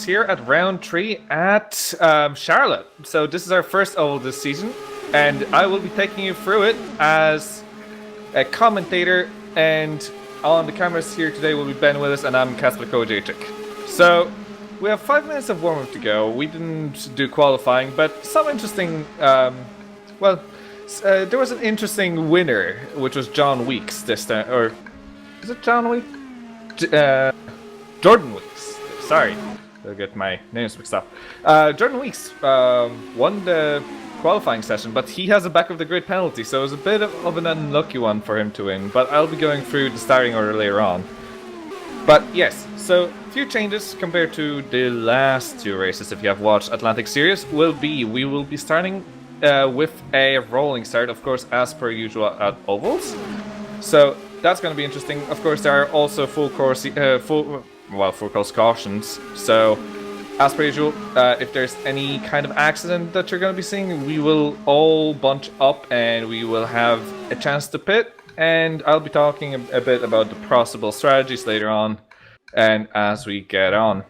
here at round 3 at Charlotte. So this is our first oval this season, and I will be taking you through it as a commentator, and on the cameras here today will be Ben Willis, and I'm Kacper Kolodziejczyk. So we have 5 minutes of warm-up to go. We didn't do qualifying, but some interesting, there was an interesting winner, which was John Weeks this time, or is it John Weeks? Jordan Weeks. Sorry, I'll get my names mixed up. Jordan Weeks won the qualifying session, but he has a back of the grid penalty, so it was a bit of an unlucky one for him to win. But I'll be going through the starting order later on. But yes, so a few changes compared to the last 2 races. If you have watched Atlantic Series, we will be starting with a rolling start, of course, as per usual at ovals. So that's going to be interesting. Of course, there are also full course cautions. So, as per usual, if there's any kind of accident that you're going to be seeing, we will all bunch up and we will have a chance to pit. And I'll be talking a bit about the possible strategies later on, and as we get on.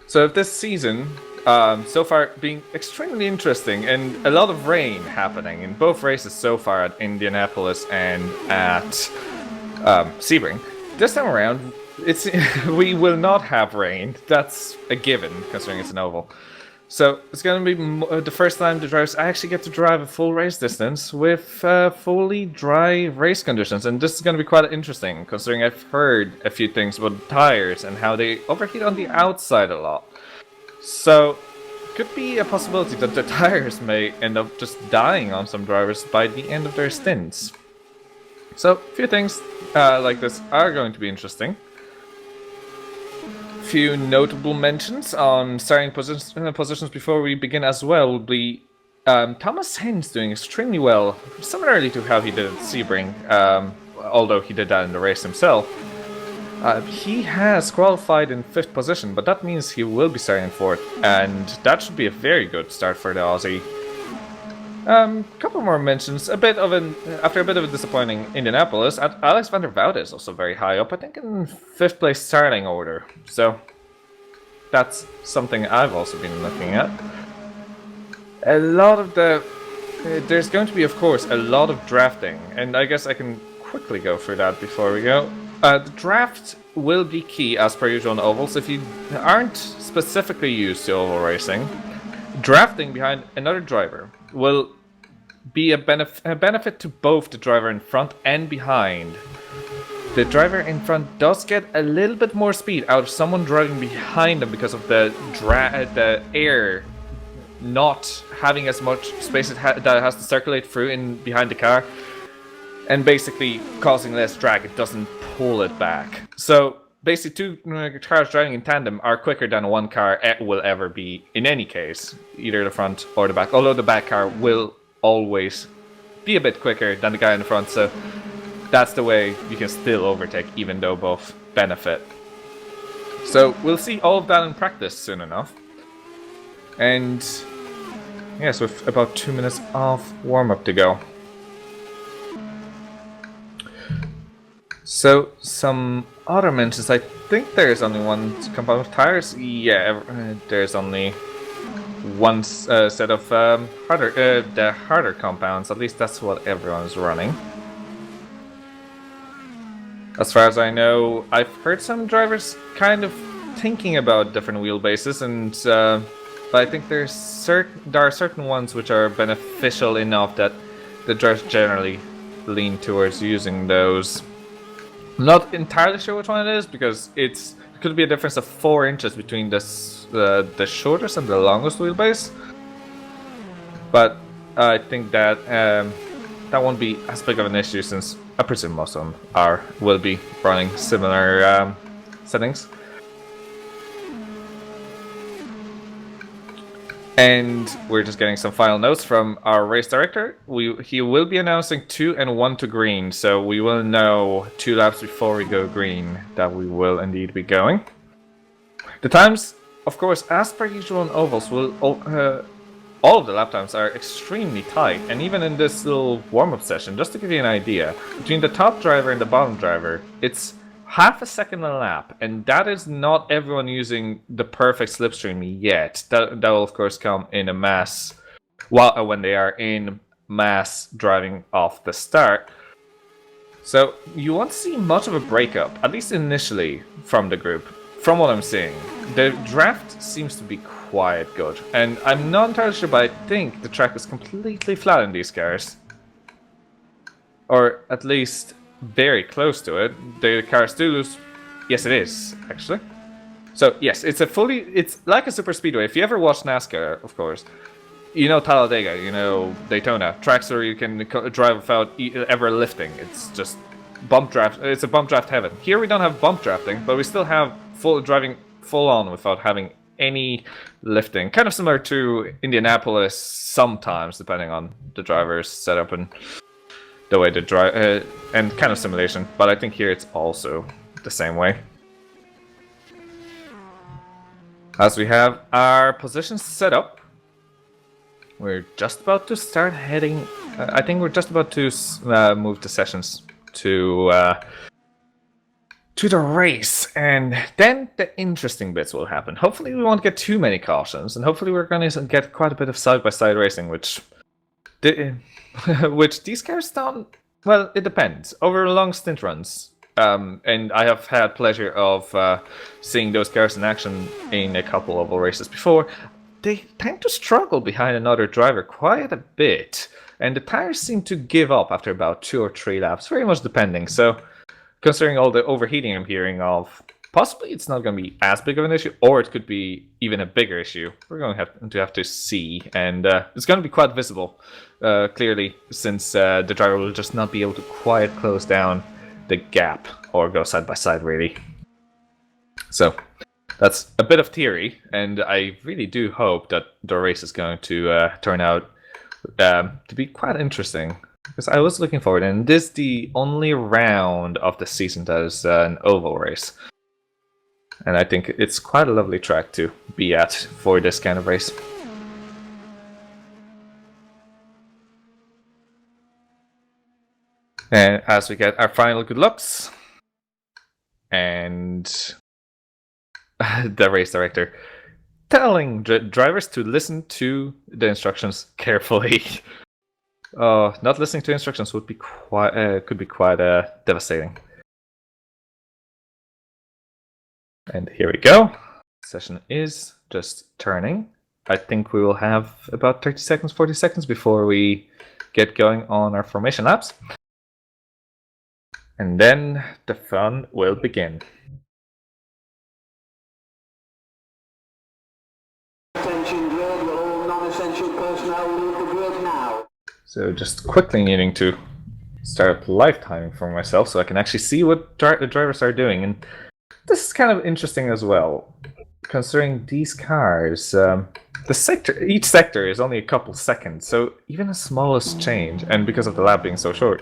So, if this season, so far being extremely interesting, and a lot of rain happening in both races so far at Indianapolis and at Sebring. This time around, we will not have rain. That's a given, considering it's an oval. So it's going to be the first time the drivers actually get to drive a full race distance with fully dry race conditions, and this is going to be quite interesting, considering I've heard a few things about the tires and how they overheat on the outside a lot. So, could be a possibility that the tires may end up just dying on some drivers by the end of their stints. So, a few things like this are going to be interesting. Few notable mentions on starting positions before we begin as well will be Thomas Hens doing extremely well, similarly to how he did at Sebring, although he did that in the race himself. He has qualified in 5th position, but that means he will be starting in 4th, and that should be a very good start for the Aussie. Couple more mentions. After a bit of a disappointing Indianapolis, Alex van der Velde is also very high up, I think in 5th place starting order. So that's something I've also been looking at. A lot of there's going to be, of course, a lot of drafting, and I guess I can quickly go through that before we go. The draft will be key as per usual on ovals. If you aren't specifically used to oval racing, drafting behind another driver will be a benefit to both the driver in front and behind. The driver in front does get a little bit more speed out of someone driving behind them because of the air not having as much space that it has to circulate through behind the car, and basically causing less drag. It doesn't pull it back. So basically 2 cars driving in tandem are quicker than one car will ever be in any case, either the front or the back, although the back car will always be a bit quicker than the guy in the front, so that's the way you can still overtake, even though both benefit. So we'll see all of that in practice soon enough. And yes, with about 2 minutes of warm-up to go. So, some other mentions. I think there's only one compound of tires. Yeah, there's only one set of the harder compounds. At least that's what everyone's running. As far as I know, I've heard some drivers kind of thinking about different wheelbases, and but I think there are certain ones which are beneficial enough that the drivers generally lean towards using those. I'm not entirely sure which one it is, because it could be a difference of 4 inches between the shortest and the longest wheelbase. But I think that that won't be as big of an issue, since I presume most of them will be running similar settings. And we're just getting some final notes from our race director. He will be announcing 2 and 1 to green, so we will know 2 laps before we go green that we will indeed be going. The times, of course, as per usual in ovals, all of the lap times are extremely tight, and even in this little warm-up session, just to give you an idea, between the top driver and the bottom driver, it's half a second a lap, and that is not everyone using the perfect slipstream yet. That will of course come in a mass, when they are in mass driving off the start. So you won't see much of a breakup, at least initially, from the group. From what I'm seeing, the draft seems to be quite good, and I'm not entirely sure, but I think the track is completely flat in these cars, or at least very close to it. The cars do lose. Yes, it is actually. So yes, it's like a super speedway. If you ever watch NASCAR, of course, you know Talladega, you know Daytona, tracks where you can drive without ever lifting. It's just bump draft. It's a bump draft heaven. Here we don't have bump drafting, but we still have driving full on without having any lifting. Kind of similar to Indianapolis sometimes, depending on the driver's setup and the way they drive, and kind of simulation. But I think here it's also the same way. As we have our positions set up, we're just about to start heading. I think we're just about to move the sessions to the race, and then the interesting bits will happen. Hopefully, we won't get too many cautions, and hopefully, we're going to get quite a bit of side-by-side racing, which these cars don't. Well, it depends. Over long stint runs, and I have had pleasure of seeing those cars in action in a couple of races before. They tend to struggle behind another driver quite a bit, and the tires seem to give up after about 2 or 3 laps, very much depending. So, considering all the overheating I'm hearing of, possibly it's not going to be as big of an issue, or it could be even a bigger issue. We're going to have to see, and it's going to be quite visible, clearly, since the driver will just not be able to quite close down the gap or go side by side, really. So that's a bit of theory, and I really do hope that the race is going to turn out to be quite interesting. Because I was looking forward, and this is the only round of the season that is an oval race. And I think it's quite a lovely track to be at for this kind of race. And as we get our final good looks, and the race director telling drivers to listen to the instructions carefully. Not listening to instructions would be could be quite devastating. And here we go. Session is just turning. I think we will have about 30 seconds, 40 seconds before we get going on our formation laps. And then the fun will begin. Attention grid, all non-essential personnel leave the grid now. So just quickly needing to start up live timing for myself so I can actually see what the drivers are doing. And this is kind of interesting as well, considering these cars, each sector is only a couple seconds, so even the smallest change, and because of the lap being so short,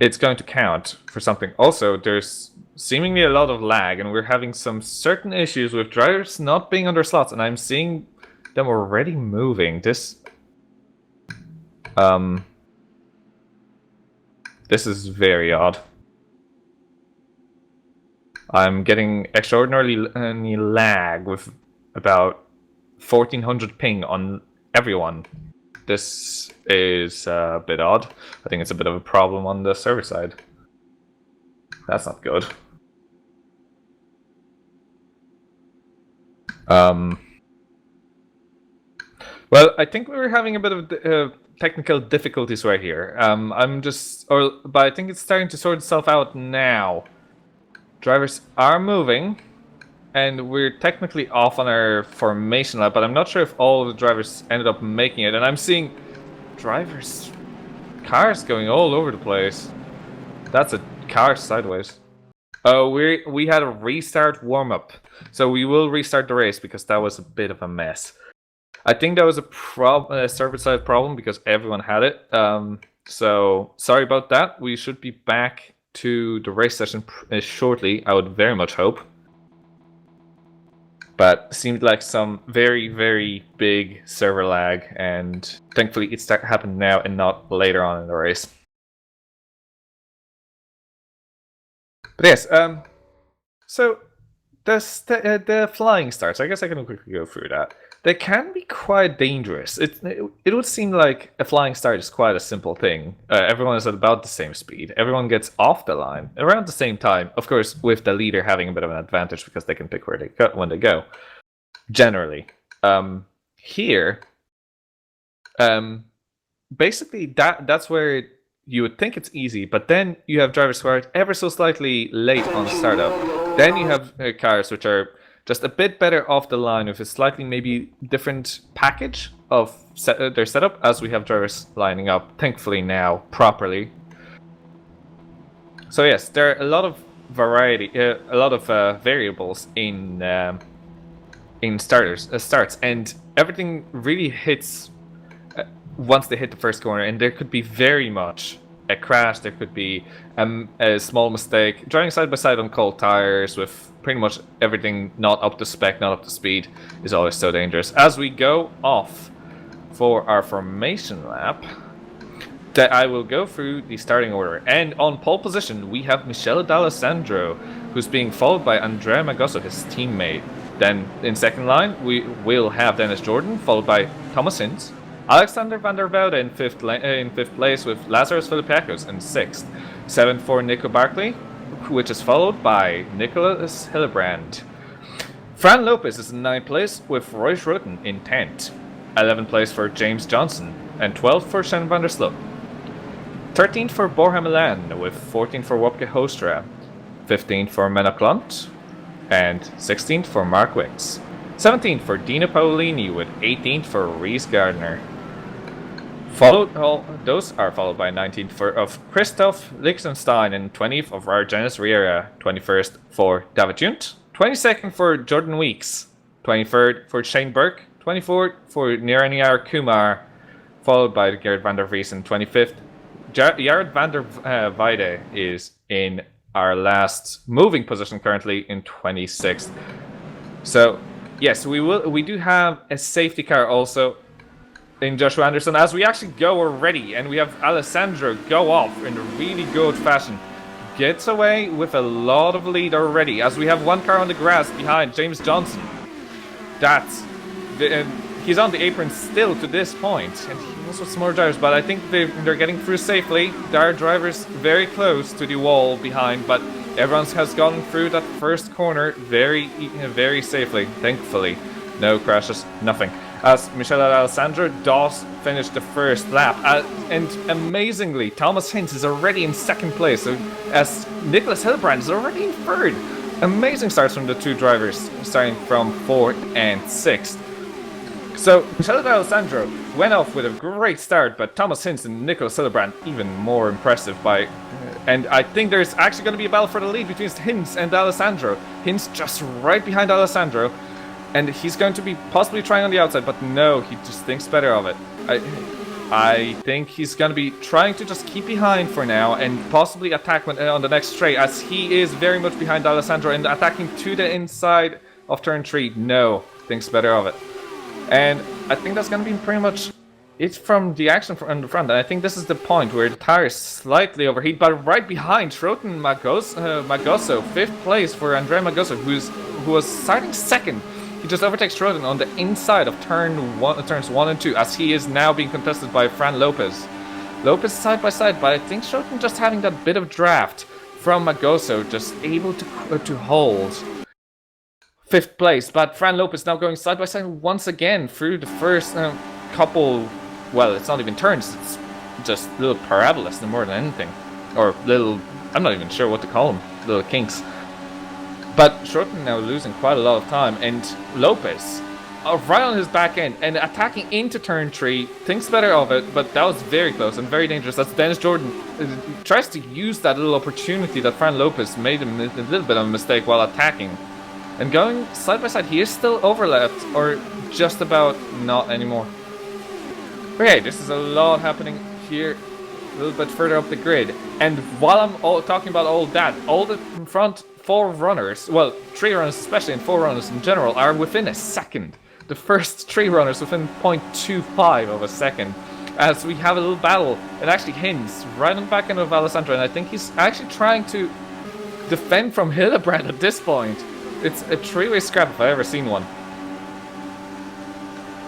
it's going to count for something. Also, there's seemingly a lot of lag, and we're having some certain issues with drivers not being on their slots, and I'm seeing them already moving. This is very odd. I'm getting extraordinarily lag with about 1400 ping on everyone. This is a bit odd. I think it's a bit of a problem on the server side. That's not good. Well, I think we were having a bit of technical difficulties right here. But I think it's starting to sort itself out now. Drivers are moving, and we're technically off on our formation lap, but I'm not sure if all of the drivers ended up making it. And I'm seeing cars going all over the place. That's a car sideways. Oh, we had a restart warm-up, so we will restart the race because that was a bit of a mess. I think that was a server-side problem because everyone had it. So sorry about that. We should be back to the race session shortly, I would very much hope. But seemed like some very, very big server lag, and thankfully it's happened now and not later on in the race. But yes, So the flying starts. I guess I can quickly go through that. They can be quite dangerous. It would seem like a flying start is quite a simple thing. Everyone is at about the same speed. Everyone gets off the line around the same time. Of course, with the leader having a bit of an advantage because they can pick where they go when they go. Generally, here, basically that's where you would think it's easy, but then you have drivers who are ever so slightly late on startup. Then you have cars which are just a bit better off the line with a slightly maybe different package of their setup, as we have drivers lining up, thankfully now, properly. So yes, there are a lot of variety, a lot of variables in starts, and everything really hits once they hit the first corner, and there could be very much a crash, there could be a small mistake. Driving side by side on cold tires with pretty much everything not up to spec, not up to speed, is always so dangerous. As we go off for our formation lap, that I will go through the starting order. And on pole position, we have Michele D'Alessandro, who's being followed by Andrea Magosso, his teammate. Then in second line, we will have Dennis Jordan, followed by Thomas Hinz. Alexander van der Velde in fifth place, with Lazarus Filipiakos in sixth. Seventh for Nico Barkley, which is followed by Nicholas Hillebrand. Fran Lopez is in ninth place, with Roy Schroten in 10th. 11th place for James Johnson, and 12th for Shannon van der Sloot. 13th for Borja Milan, with 14th for Wopke Hoekstra. 15th for Menno Klant, and 16th for Mark Wicks. 17th for Dino Paolini, with 18th for Reese Gardner. Those are followed by 19th of Christoph Liechtenstein, and 20th of Argenis Riera. 21st for David Junt. 22nd for Jordan Weeks. 23rd for Shane Burke. 24th for Niraniar Kumar, followed by Gerrit van der Vries, and 25th. Jared van der Weide is in our last moving position currently in 26th. So yes, we do have a safety car also in Joshua Anderson, as we actually go already, and we have Alessandro go off in a really good fashion. Gets away with a lot of lead already, as we have one car on the grass behind James Johnson. He's on the apron still to this point, and he also has more drivers, but I think they're getting through safely. There are drivers very close to the wall behind, but everyone has gone through that first corner very safely, thankfully. No crashes, nothing. As Michele Alessandro does finish the first lap. And amazingly, Thomas Hinz is already in second place, so as Nicholas Hillebrand is already in third. Amazing starts from the two drivers, starting from 4th and 6th. So, Michele D'Alessandro went off with a great start, but Thomas Hinz and Nicholas Hillebrand even more impressive and I think there's actually going to be a battle for the lead between Hinz and D'Alessandro. Hinz just right behind D'Alessandro, and he's going to be possibly trying on the outside, but no, he just thinks better of it. I think he's going to be trying to just keep behind for now and possibly attack on the next straight, as he is very much behind D'Alessandro and attacking to the inside of turn 3. No, thinks better of it. And I think that's going to be pretty much it from the action from the front. And I think this is the point where the tires slightly overheat, but right behind Schroten Magosso, 5th place for Andrea Magosso, who was starting second. He just overtakes Schroten on the inside of turns 1 and 2, as he is now being contested by Fran Lopez. Lopez side by side, but I think Schroten just having that bit of draft from Magosso, just able to hold 5th place. But Fran Lopez now going side by side once again through the first couple, well, it's not even turns, it's just little parabolas more than anything. Or little, I'm not even sure what to call them, little kinks. But Schroten now losing quite a lot of time, and Lopez right on his back end and attacking into turn 3, thinks better of it, but that was very close and very dangerous. That's Dennis Jordan tries to use that little opportunity that Fran Lopez made a little bit of a mistake while attacking. And going side by side, he is still overlapped, or just about not anymore. Okay, this is a lot happening here, a little bit further up the grid. And while I'm talking about all that, all the front 4 runners, well, 3 runners especially, and 4 runners in general, are within a second. The first 3 runners within 0.25 of a second. As we have a little battle, and actually Hinz right on the back end of Alessandro, and I think he's actually trying to defend from Hillebrand at this point. It's a three-way scrap if I've ever seen one.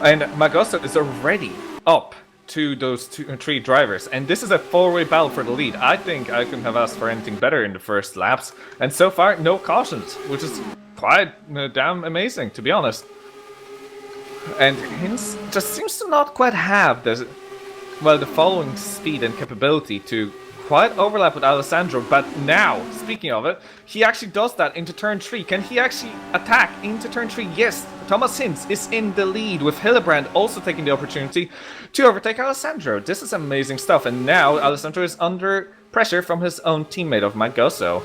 And Magoso is already up to those three drivers, and this is a four-way battle for the lead. I think I couldn't have asked for anything better in the first laps, and so far no cautions, which is quite damn amazing, to be honest. And Hinz just seems to not quite have the following speed and capability to quite overlap with Alessandro, but now, speaking of it, he actually does that into turn 3. Can he actually attack into turn 3? Yes, Thomas Hinz is in the lead, with Hillebrand also taking the opportunity to overtake Alessandro. This is amazing stuff, and now Alessandro is under pressure from his own teammate of Magoso.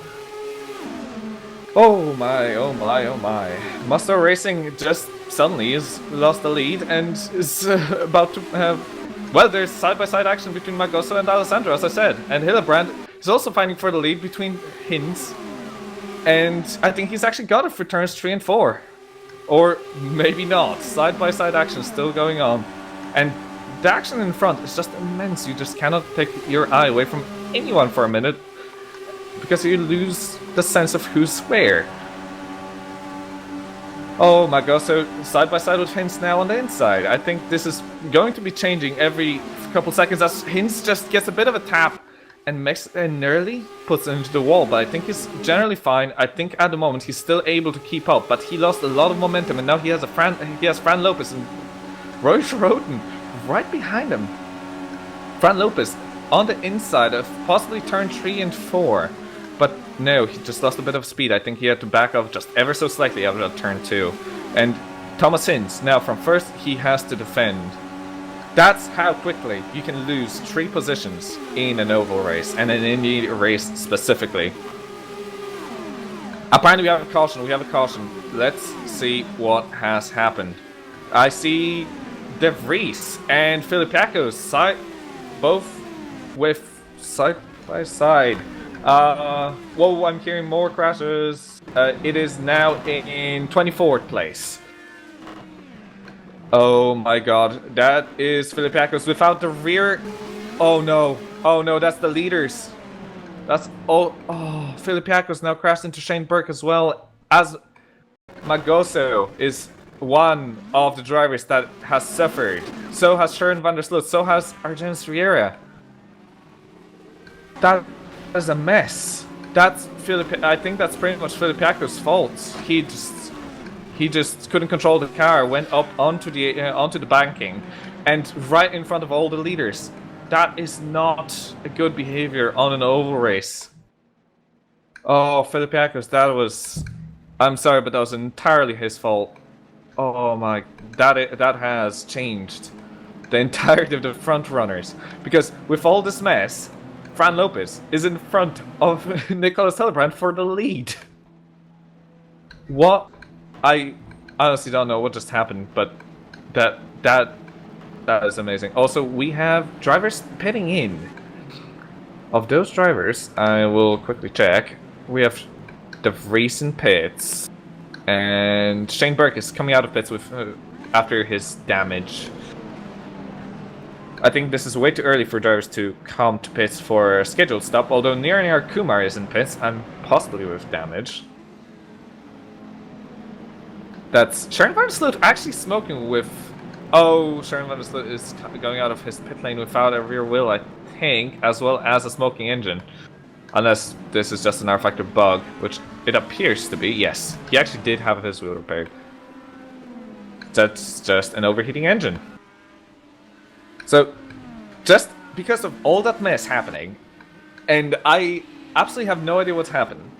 Oh my, oh my, oh my. Musto Racing just suddenly has lost the lead and is about to have... Well, there's side-by-side action between Magoso and Alessandro, as I said. And Hillebrand is also fighting for the lead between Hinz. And I think he's actually got it for turns 3 and 4. Or maybe not. Side-by-side action still going on. And the action in front is just immense. You just cannot take your eye away from anyone for a minute, because you lose the sense of who's where. Oh, Magoso side by side with Hinz now on the inside. I think this is going to be changing every couple seconds as Hinz just gets a bit of a tap and nearly puts it into the wall, but I think he's generally fine. I think at the moment he's still able to keep up, but he lost a lot of momentum, and now he has Fran Lopez and Roy Schroden right behind him. Fran Lopez on the inside of possibly turn 3 and 4. But no, he just lost a bit of speed. I think he had to back off just ever so slightly out of turn 2. And Thomas Hinz, now from first, he has to defend. That's how quickly you can lose 3 positions in an oval race, and an Indy race specifically. Apparently we have a caution, Let's see what has happened. I see De Vries and Filipiakos both with side by side. Whoa, I'm hearing more crashes. It is now in 24th place. Oh my god, that is Filipiakos without the rear. Oh no, that's the leaders. That's Filipiakos now crashed into Shane Burke as well, as Magoso is one of the drivers that has suffered. So has Sharon van der Sloot, so has Argenis Riera. That is a mess. I think that's pretty much Filipiakos' fault. He just couldn't control the car, went up onto the banking, and right in front of all the leaders. That is not a good behavior on an oval race. Oh, Filipiakos, that was... I'm sorry, but that was entirely his fault. Oh my... That has changed the entirety of the front runners. Because with all this mess, Fran Lopez is in front of Nicolas Hillebrand for the lead. What? I honestly don't know what just happened, but that is amazing. Also, we have drivers pitting in. Of those drivers, I will quickly check. We have De Vries in pits, and Shane Burke is coming out of pits with after his damage. I think this is way too early for drivers to come to pits for a scheduled stop, although near Kumar is in pits and possibly with damage. That's Sharon van der Sloot actually smoking with... Oh, Sharon van der Sloot is going out of his pit lane without a rear wheel, I think, as well as a smoking engine. Unless this is just an R-Factor bug, which it appears to be. Yes, he actually did have his wheel repaired. That's just an overheating engine. So, just because of all that mess happening, and I absolutely have no idea what's happened,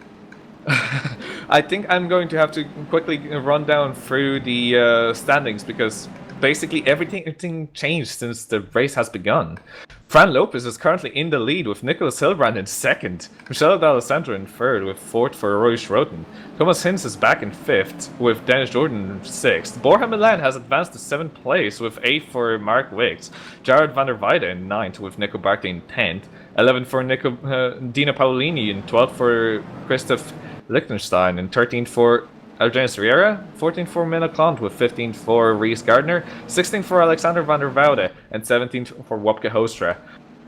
I think I'm going to have to quickly run down through the standings, because basically everything changed since the race has begun. Fran Lopez is currently in the lead with Nicolas Hillebrand in second, Michele D'Alessandro in third with fourth for Roy Schroten. Thomas Hinz is back in fifth with Dennis Jordan in sixth. Borja Milan has advanced to seventh place with eighth for Mark Wiggs. Jared van der Weide in ninth with Nico Barkley in 10th. 11th for Dina Paolini and 12th for Christoph Liechtenstein and 13th for Argenis Riera, 14th for Minna Klont with 15th for Reese Gardner, 16th for Alexander van der Woude and 17th for Wopke Hostra.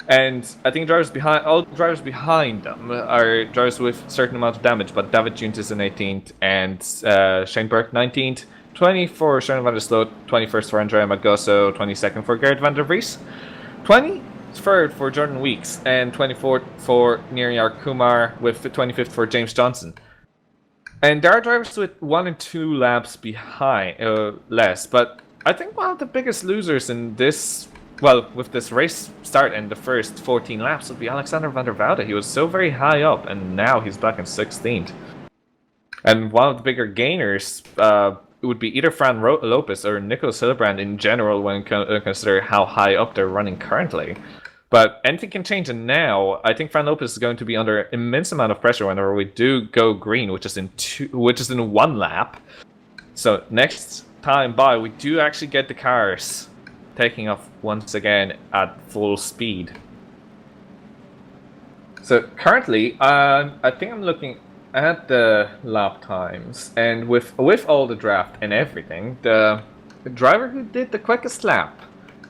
And I think all drivers behind them are drivers with a certain amount of damage, but David Junt is in 18th and Shane Burke 19th, 20 for Sharon van der Sloot, 21st for Andrea Magoso, 22nd for Gerrit van der Vries, 23rd for Jordan Weeks, and 24th for Niriyar Kumar, with 25th for James Johnson. And there are drivers with 1 and 2 laps behind, less, but I think one of the biggest losers in this, well, with this race start and the first 14 laps, would be Alexander van der Velde. He was so very high up, and now he's back in 16th. And one of the bigger gainers would be either Fran Lopez or Nicolas Hillebrand in general, when consider how high up they're running currently. But anything can change, and now I think Fran Lopez is going to be under immense amount of pressure whenever we do go green, which is in 1 lap. So next time by, we do actually get the cars taking off once again at full speed. So currently, I think I'm looking at the lap times, and with all the draft and everything, the driver who did the quickest lap,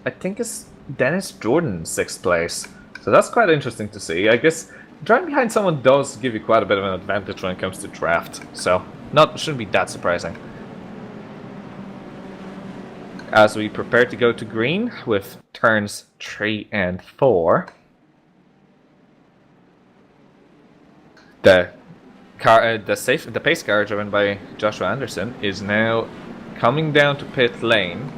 I think, is Dennis Jordan, 6th place. So that's quite interesting to see. I guess driving behind someone does give you quite a bit of an advantage when it comes to draft, so shouldn't be that surprising. As we prepare to go to green with turns 3 and 4, the pace car driven by Joshua Anderson is now coming down to pit lane.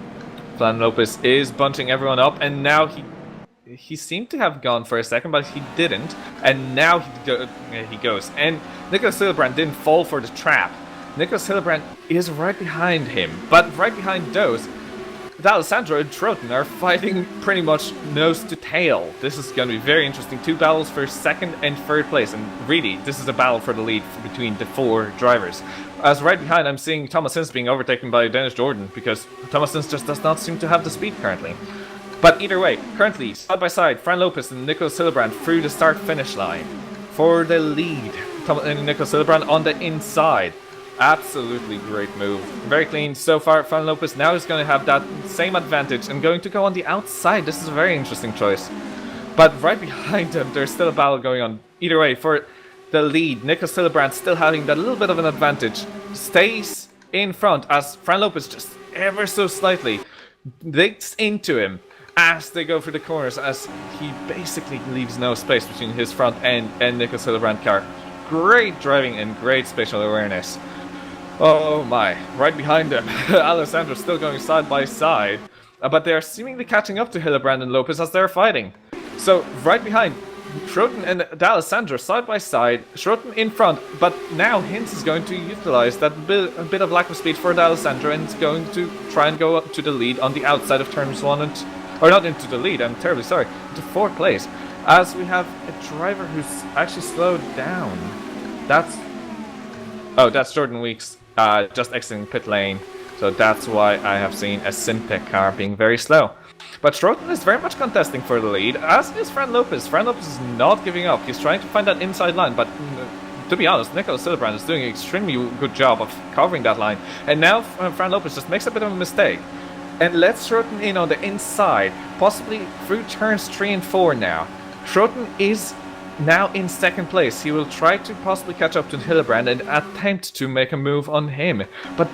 Fran Lopez is bunching everyone up, and now he seemed to have gone for a second, but he didn't, and now he goes. And Nicolas Hillebrand didn't fall for the trap. Nicolas Hillebrand is right behind him, but right behind those, D'Alessandro and Troughton are fighting pretty much nose to tail. This is going to be very interesting. 2 battles for 2nd and 3rd place, and really, this is a battle for the lead between the 4 drivers. As right behind, I'm seeing Thomas Sins being overtaken by Dennis Jordan, because Thomas Sins just does not seem to have the speed currently. But either way, currently, side by side, Fran Lopez and Nicolas Hillebrand through the start-finish line for the lead. Nicolas Hillebrand on the inside. Absolutely great move. Very clean so far. Fran Lopez now is going to have that same advantage and going to go on the outside. This is a very interesting choice. But right behind him, there's still a battle going on. Either way, for the lead, Nicolas Hillebrand still having that little bit of an advantage. Stays in front as Fran Lopez just ever so slightly digs into him as they go for the corners, as he basically leaves no space between his front end and Nicolas Hillebrand car. Great driving and great spatial awareness. Oh my, right behind them, Alessandro still going side by side, but they are seemingly catching up to Hillebrand and Lopez as they're fighting. So right behind, Troughton and D'Alessandro side by side, Troughton in front, but now Hinz is going to utilize that a bit of lack of speed for D'Alessandro and is going to try and go up to the lead on the outside of turns 1 and... or not into the lead, I'm terribly sorry, into 4th place, as we have a driver who's actually slowed down. That's Jordan Weeks. Just exiting pit lane, so that's why I have seen a Syntec car being very slow. But Troughton is very much contesting for the lead, as is Fran Lopez. Fran Lopez is not giving up. He's trying to find that inside line, but to be honest, Nicolas Hillebrand is doing an extremely good job of covering that line. And now Fran Lopez just makes a bit of a mistake and lets Troughton in on the inside, possibly through turns 3 and 4 now. Troughton is now in 2nd place. He will try to possibly catch up to Hillebrand and attempt to make a move on him. But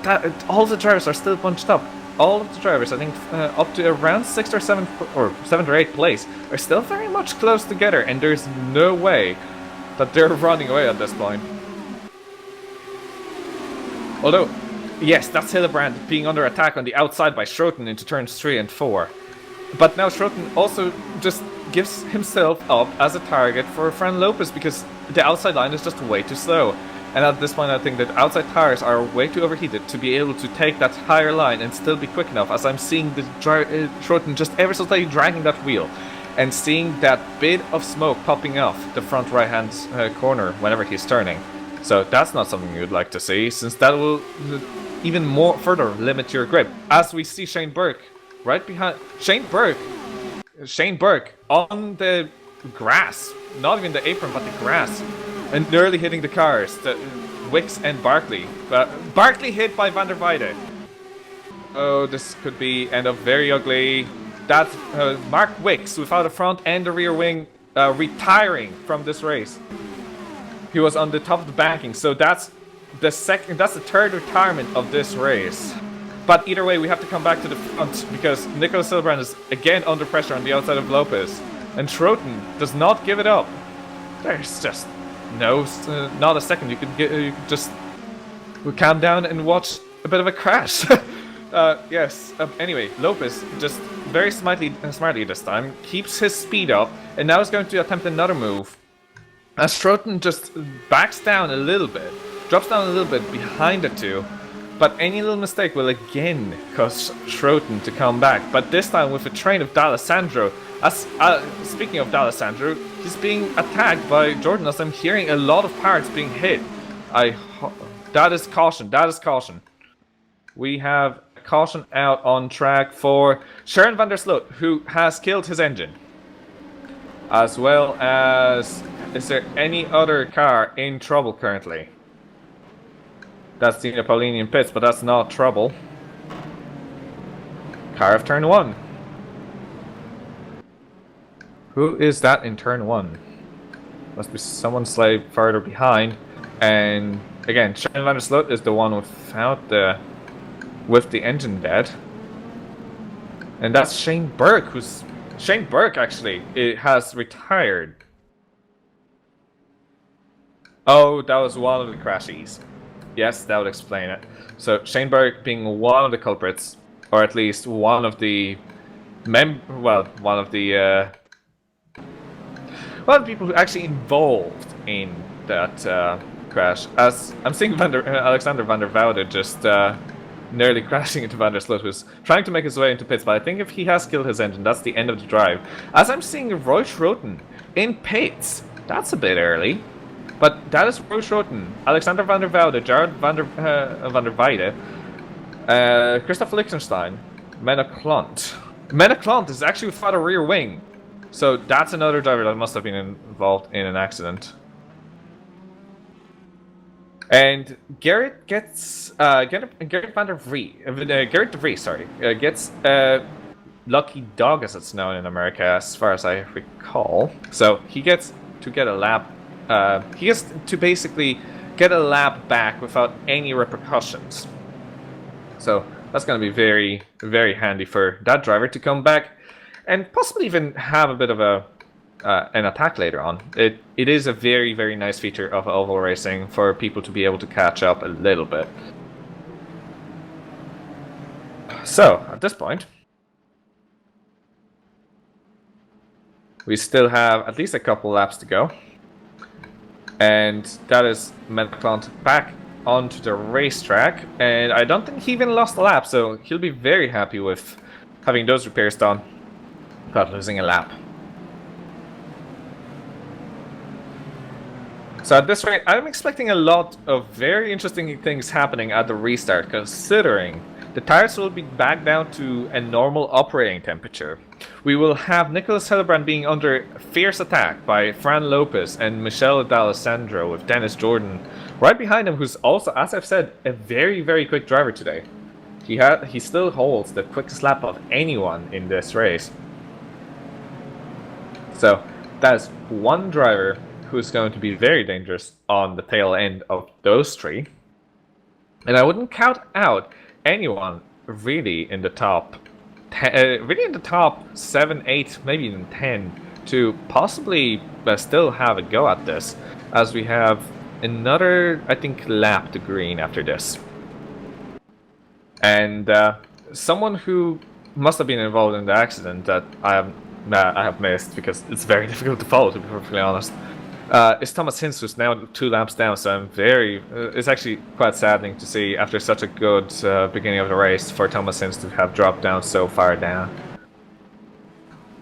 all the drivers are still bunched up. All of the drivers, I think up to around 6th or 7th or 7th or 8th place, are still very much close together, and there's no way that they're running away at this point. Although, yes, that's Hillebrand being under attack on the outside by Troughton into turns 3 and 4. But now Troughton also just gives himself up as a target for Fran Lopez, because the outside line is just way too slow. And at this point I think that outside tires are way too overheated to be able to take that higher line and still be quick enough, as I'm seeing the Troughton just ever so slightly dragging that wheel. And seeing that bit of smoke popping off the front right hand corner whenever he's turning. So that's not something you'd like to see, since that will even more further limit your grip. As we see Shane Burke right behind Shane Burke on the grass, not even the apron but the grass, and nearly hitting the cars, the Wicks and Barkley. But Barkley hit by Van der Weide. Oh, this could be end up very ugly. That's Mark Wicks without a front and a rear wing retiring from this race. He was on the top of the banking, so that's the third retirement of this race. But either way, we have to come back to the front because Nicholas Hildebrand is again under pressure on the outside of Lopez. And Schroten does not give it up. There's just not a second. You could just calm down and watch a bit of a crash. Yes. Anyway, Lopez just very smartly this time keeps his speed up, and now is going to attempt another move. As Schroten just backs down a little bit, drops down a little bit behind the two, but any little mistake will again cause Schroten to come back. But this time with a train of D'Alessandro. As speaking of D'Alessandro, he's being attacked by Jordan. As I'm hearing a lot of parts being hit. That is caution. That is caution. We have a caution out on track for Sharon van der Sloot, who has killed his engine. As well as, is there any other car in trouble currently? That's the Napoleonian pits, but that's not trouble. Car of turn 1. Who is that in turn 1? Must be someone slightly further behind. And again, Sharon van der Sloot is the one with the engine dead. And that's Shane Burke, Shane Burke actually has retired. Oh, that was one of the crashies. Yes, that would explain it. So Shane Burke being one of the culprits, or at least one of the people who actually involved in that crash. As I'm seeing Alexander van der Woude just nearly crashing into van der Sloot, who's trying to make his way into pits, but I think if he has killed his engine, that's the end of the drive. As I'm seeing Roy Schroten in pits, that's a bit early. But that is Roy Schroten, Alexander van der Woude, Jared van der Weide, Christoph Lichtenstein, Menno Klont. Menno Klont is actually without a rear wing. So that's another driver that must have been involved in an accident. And Gerrit gets Gerrit de Vries, sorry, gets lucky dog, as it's known in America, as far as I recall. So he gets to get a lap. He gets to basically get a lap back without any repercussions. So that's going to be very, very handy for that driver to come back and possibly even have a bit of an attack later on. It is a very, very nice feature of oval racing for people to be able to catch up a little bit. So at this point, we still have at least a couple laps to go. And that is Menno Klont back onto the racetrack. And I don't think he even lost a lap, so he'll be very happy with having those repairs done without losing a lap. So at this rate, I'm expecting a lot of very interesting things happening at the restart, considering the tires will be back down to a normal operating temperature. We will have Nicholas Hildebrand being under fierce attack by Fran Lopez and Michele D'Alessandro, with Dennis Jordan right behind him, who's also, as I've said, a very, very quick driver today. He still holds the quickest lap of anyone in this race. So that is one driver who's going to be very dangerous on the tail end of those three. And I wouldn't count out anyone really in the top 7, 8, maybe even 10 to possibly still have a go at this, as we have another, I think, lap to green after this. And someone who must have been involved in the accident that I have missed, because it's very difficult to follow, to be perfectly honest, is Thomas Hinz, who's now 2 laps down. So I'm very, it's actually quite saddening to see after such a good beginning of the race for Thomas Hinz to have dropped down so far down.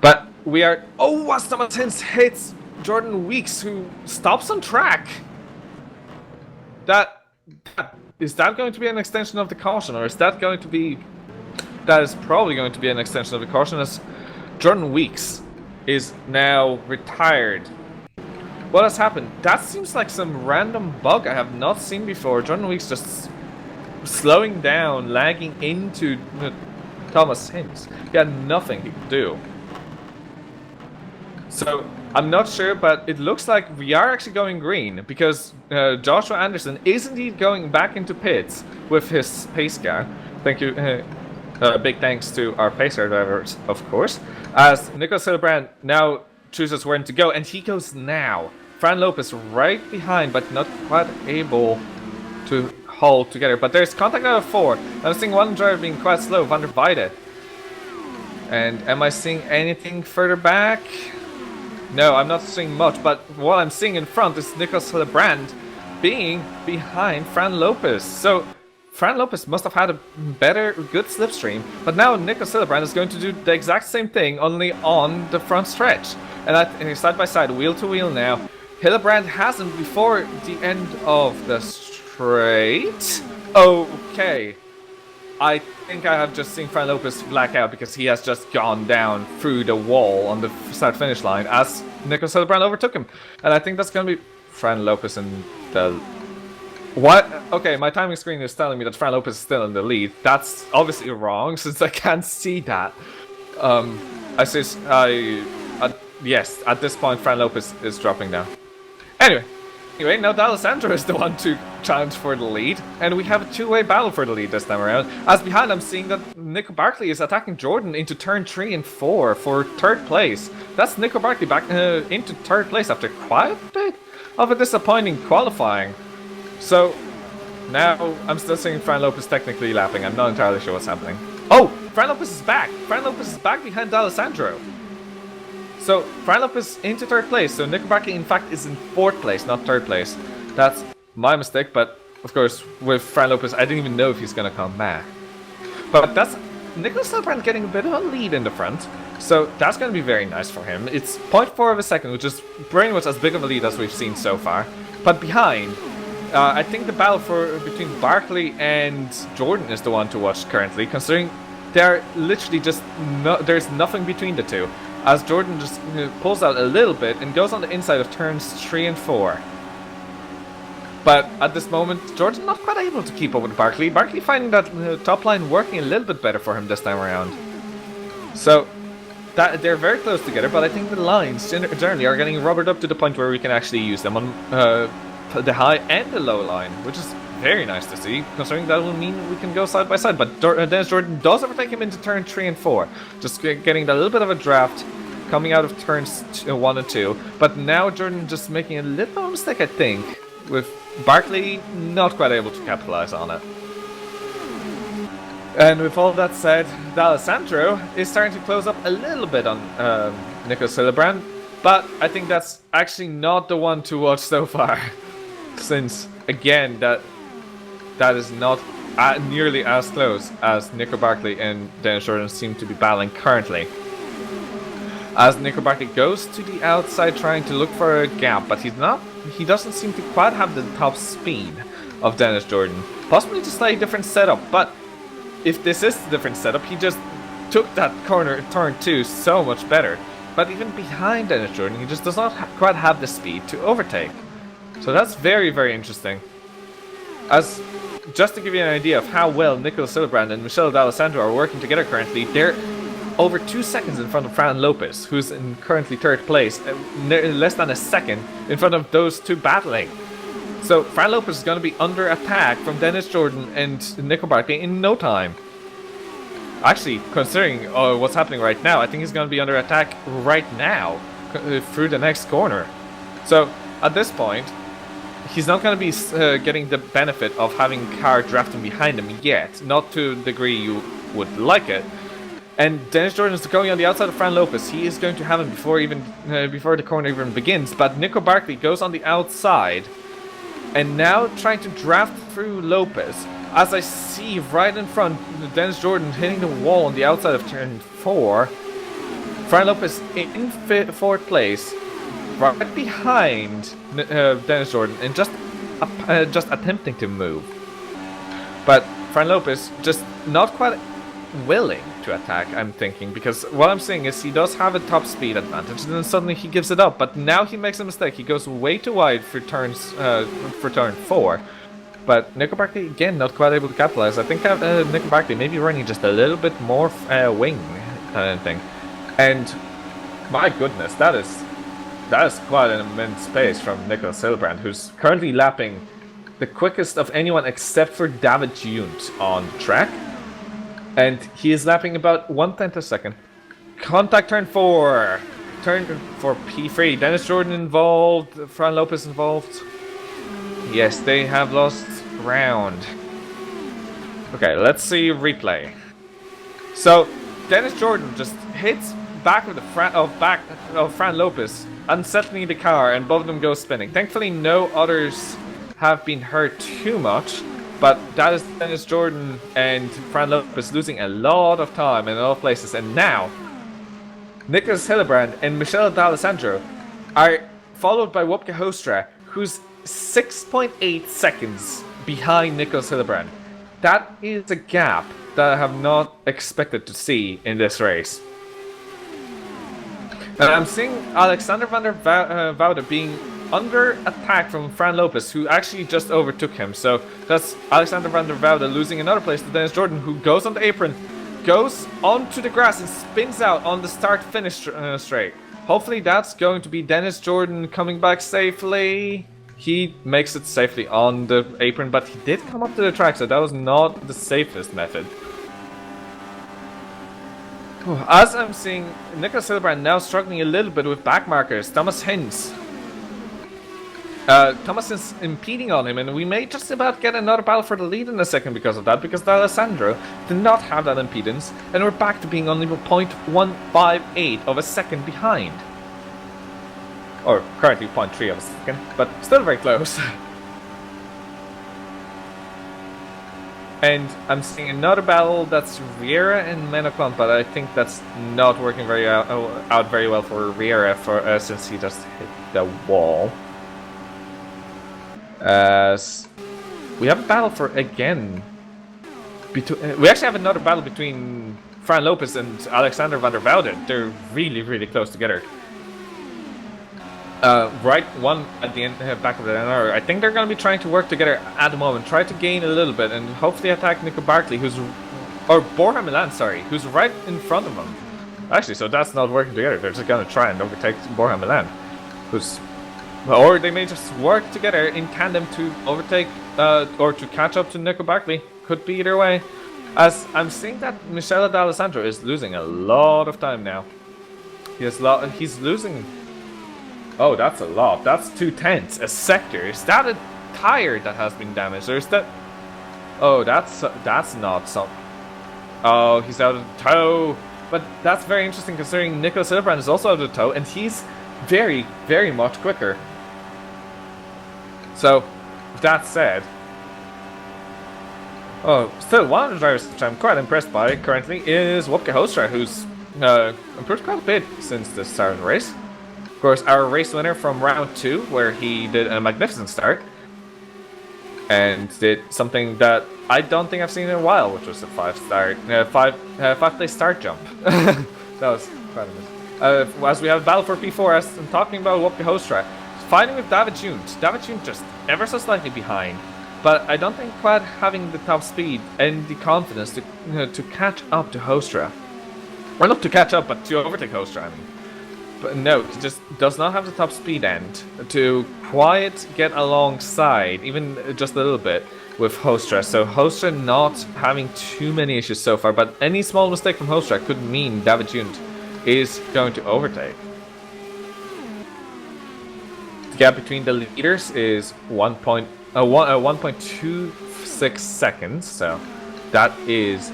But we are, oh, as Thomas Hinz hits Jordan Weeks, who stops on track. Is that going to be an extension of the caution, or is that going to be, that is probably going to be an extension of the caution, as Jordan Weeks is now retired. What has happened? That seems like some random bug I have not seen before. Jordan Weeks just slowing down, lagging into Thomas Hinds. He had nothing he could do. So, I'm not sure, but it looks like we are actually going green, because Joshua Anderson is indeed going back into pits with his pace car. Thank you, big thanks to our pace car drivers, of course, as Nicholas Hildebrand now chooses where to go, and he goes now. Fran Lopez right behind, but not quite able to hold together. But there's contact out of 4. I'm seeing one driver being quite slow, Van der Weide. And am I seeing anything further back? No, I'm not seeing much, but what I'm seeing in front is Nicholas Hildebrand being behind Fran Lopez. So Fran Lopez must have had a good slipstream, but now Nicholas Hildebrand is going to do the exact same thing, only on the front stretch. And side by side, wheel to wheel now. Hildebrand has him before the end of the straight. Okay. I think I have just seen Fran Lopez black out because he has just gone down through the wall on the start-finish line as Nicholas Hildebrand overtook him. And I think that's going to be Fran Lopez in the... What? Okay, my timing screen is telling me that Fran Lopez is still in the lead. That's obviously wrong since I can't see that. Yes, at this point Fran Lopez is dropping down. Anyway, now D'Alessandro is the one to challenge for the lead, and we have a two-way battle for the lead this time around. As behind, I'm seeing that Nico Barkley is attacking Jordan into turn 3 and 4 for 3rd place. That's Nico Barkley back into 3rd place after quite a bit of a disappointing qualifying. So, now I'm still seeing Fran Lopez technically lapping. I'm not entirely sure what's happening. Oh, Fran Lopez is back! Fran Lopez is back behind D'Alessandro. So, Fran Lopez into 3rd place, so Nico Barkley in fact is in 4th place, not 3rd place. That's my mistake, but of course with Fran Lopez I didn't even know if he's gonna come back. But that's Nicholas Hildebrand getting a bit of a lead in the front, so that's gonna be very nice for him. It's 0.4 of a second, which is pretty much as big of a lead as we've seen so far. But behind, I think the battle between Barkley and Jordan is the one to watch currently, considering they're literally just there's nothing between the two. As Jordan just pulls out a little bit and goes on the inside of turns 3 and 4. But at this moment, Jordan not quite able to keep up with Barkley. Barkley finding that top line working a little bit better for him this time around. So, they're very close together, but I think the lines generally are getting rubbered up to the point where we can actually use them on the high and the low line, which is very nice to see, considering that will mean we can go side by side. But Dennis Jordan does overtake him into turn 3 and 4, just getting a little bit of a draft coming out of turns 1 and 2. But now Jordan just making a little mistake, I think, with Barkley not quite able to capitalize on it. And with all that said, D'Alessandro is starting to close up a little bit on Nicholas Hildebrand, but I think that's actually not the one to watch so far, since again that is not nearly as close as Nico Barkley and Dennis Jordan seem to be battling currently. As Nico Barkley goes to the outside trying to look for a gap, but he doesn't seem to quite have the top speed of Dennis Jordan. Possibly just a different setup, but if this is a different setup, he just took that corner turn 2 so much better. But even behind Dennis Jordan, he just does not quite have the speed to overtake. So that's very, very interesting. As just to give you an idea of how well Nicholas Hildebrand and Michele D'Alessandro are working together currently, they're over 2 seconds in front of Fran Lopez, who's in currently 3rd place, less than a second in front of those two battling. So Fran Lopez is going to be under attack from Dennis Jordan and Nico Barkley in no time. Actually, considering what's happening right now, I think he's going to be under attack right now through the next corner. So at this point, he's not going to be getting the benefit of having car drafting behind him yet, not to the degree you would like it. And Dennis Jordan is going on the outside of Fran Lopez. He is going to have him before the corner even begins. But Nico Barkley goes on the outside, and now trying to draft through Lopez. As I see right in front, Dennis Jordan hitting the wall on the outside of turn 4. Fran Lopez in 4th place, right behind Dennis Jordan, and just attempting to move. But Fran Lopez just not quite willing to attack, I'm thinking, because what I'm seeing is he does have a top speed advantage, and then suddenly he gives it up. But now he makes a mistake. He goes way too wide for turn 4, But Nico Barkley, again, not quite able to capitalize. I think Nico Barkley may be running just a little bit more wing kind of thing. And my goodness, that is quite an immense pace from Nicholas Hildebrand, who's currently lapping the quickest of anyone except for David Junt on track. And he is lapping about 1/10 a second. Contact turn 4. Turn for P3. Dennis Jordan involved. Fran Lopez involved. Yes, they have lost ground. Okay, let's see replay. So, Dennis Jordan just hits back of the Fran Lopez, unsettling the car, and both of them go spinning. Thankfully, no others have been hurt too much, but that is Dennis Jordan and Fran Lopez losing a lot of time in all places. And now, Nicholas Hildebrand and Michele D'Alessandro are followed by Wopke Hoekstra, who's 6.8 seconds behind Nicholas Hildebrand. That is a gap that I have not expected to see in this race. And I'm seeing Alexander van der Woude being under attack from Fran Lopez, who actually just overtook him. So that's Alexander van der Woude losing another place to Dennis Jordan, who goes on the apron, goes onto the grass and spins out on the start-finish straight. Hopefully that's going to be Dennis Jordan coming back safely. He makes it safely on the apron, but he did come up to the track, so that was not the safest method. As I'm seeing Nicholas Hildebrand now struggling a little bit with back markers, Thomas Hens. Thomas is impeding on him, and we may just about get another battle for the lead in a second because of that, because D'Alessandro did not have that impedance, and we're back to being only 0.158 of a second behind. Or currently 0.3 of a second, but still very close. And I'm seeing another battle that's Riera and Menocon, but I think that's not working very out very well for Riera since he just hit the wall. We have a battle for again. We actually have another battle between Fran Lopez and Alexander van der Woude. They're really, really close together. Right one at the end, back of the NR. I think they're going to be trying to work together at the moment, try to gain a little bit, and hopefully attack Nico Barkley, Borja Milan, sorry, who's right in front of them. Actually, so that's not working together. They're just going to try and overtake Borja Milan, or they may just work together in tandem to overtake or to catch up to Nico Barkley. Could be either way. As I'm seeing that Michele D'Alessandro is losing a lot of time now. He's losing. Oh, that's a lot. That's 2/10 a sector. Is that a tire that has been damaged, or is that? Oh, that's not some. Oh, he's out of the tow. But that's very interesting considering Nicholas Hildebrand is also out of the tow, and he's very, very much quicker. So, with that said, still one of the drivers which I'm quite impressed by currently is Wopke Hoekstra, who's improved quite a bit since the start of the race. Of course, our race winner from round 2, where he did a magnificent start and did something that I don't think I've seen in a while, which was a five-place start jump. That was quite amazing. As we have a battle for P4, as I'm talking about Wopke Hoekstra, fighting with David Junt. David Junt just ever so slightly behind, but I don't think quite having the top speed and the confidence to catch up to Hoekstra. Well, not to catch up, but to overtake Hoekstra, I mean. But no, he just does not have the top speed end to quite get alongside, even just a little bit, with Hoekstra. So Hoekstra not having too many issues so far, but any small mistake from Hoekstra could mean David Junt is going to overtake. The gap between the leaders is 1.26 seconds, so that is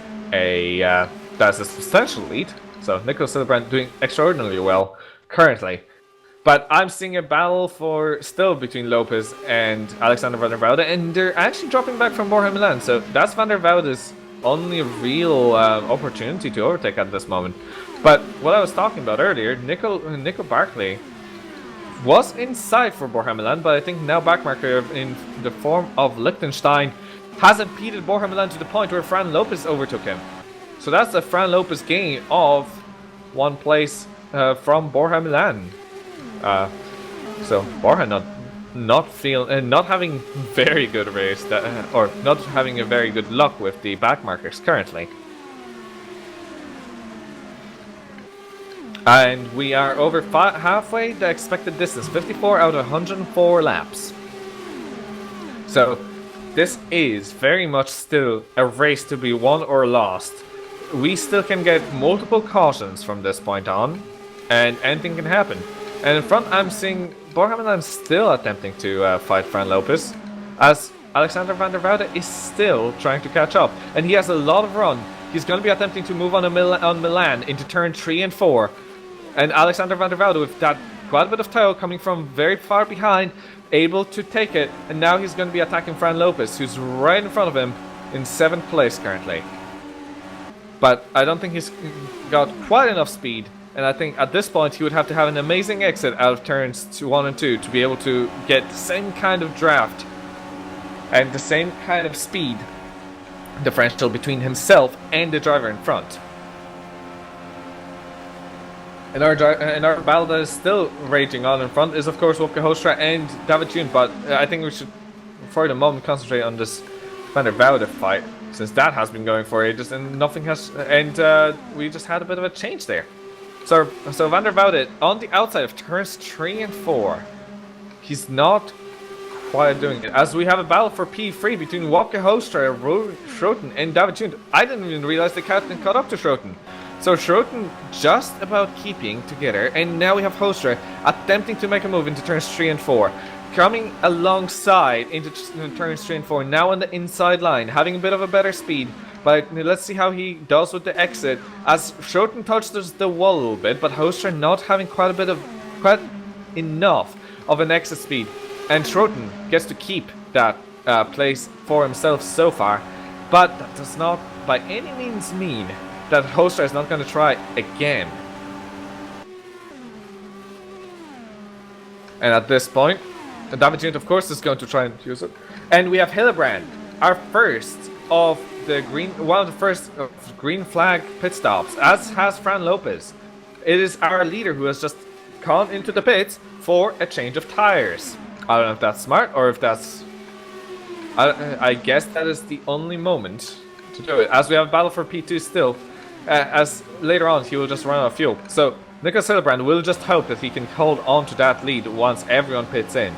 that's a substantial lead. So Nicholas Hildebrand doing extraordinarily well currently. But I'm seeing a battle still between Lopez and Alexander van der Woude, and they're actually dropping back from Borja Milan. So that's van der Woude's only real opportunity to overtake at this moment. But what I was talking about earlier, Nico Barkley was inside for Borja Milan, but I think now backmarker in the form of Liechtenstein has impeded Borja Milan to the point where Fran Lopez overtook him. So that's a Fran Lopez gain of 1 place from Borja Milan. So Borja not not having very good race or not having a very good luck with the back markers currently. And we are over halfway the expected distance, 54 out of 104 laps. So this is very much still a race to be won or lost. We still can get multiple cautions from this point on, and anything can happen. And in front I'm seeing Borja still attempting to fight Fran Lopez, as Alexander van der Woude is still trying to catch up. And he has a lot of run. He's going to be attempting to move on Milan into turn 3 and 4. And Alexander van der Woude, with that quite a bit of tow coming from very far behind, able to take it. And now he's going to be attacking Fran Lopez, who's right in front of him in 7th place currently. But I don't think he's got quite enough speed. And I think at this point he would have to have an amazing exit out of turns 1 and 2 to be able to get the same kind of draft and the same kind of speed differential between himself and the driver in front. And our battle that is still raging on in front is of course Wopke Hoekstra and David June, but I think we should for the moment concentrate on this Van der Woude fight, since that has been going for ages and nothing has, and we just had a bit of a change there. So Van der Woude on the outside of turns 3 and 4, he's not quite doing it, as we have a battle for P3 between Wopke Hoekstra, Schroten and David June. I didn't even realize they caught up to Schroten. So Schroten just about keeping together, and now we have Hoekstra attempting to make a move into turns 3 and 4. Coming alongside into turns 3 and 4, now on the inside line, having a bit of a better speed. But let's see how he does with the exit, as Schroten touches the wall a little bit, but Hoekstra not having quite enough of an exit speed. And Schroten gets to keep that place for himself so far, but that does not by any means mean that Hoekstra is not going to try again. And at this point, David June of course is going to try and use it. And we have Hillebrand, our first of the one of the first green flag pit stops, as has Fran Lopez. It is our leader who has just gone into the pits for a change of tires. I don't know if that's smart or if that's... I guess that is the only moment to do it, as we have a battle for P2 still. As later on he will just run out of fuel. So Nicholas Hillebrand will just hope that he can hold on to that lead once everyone pits in.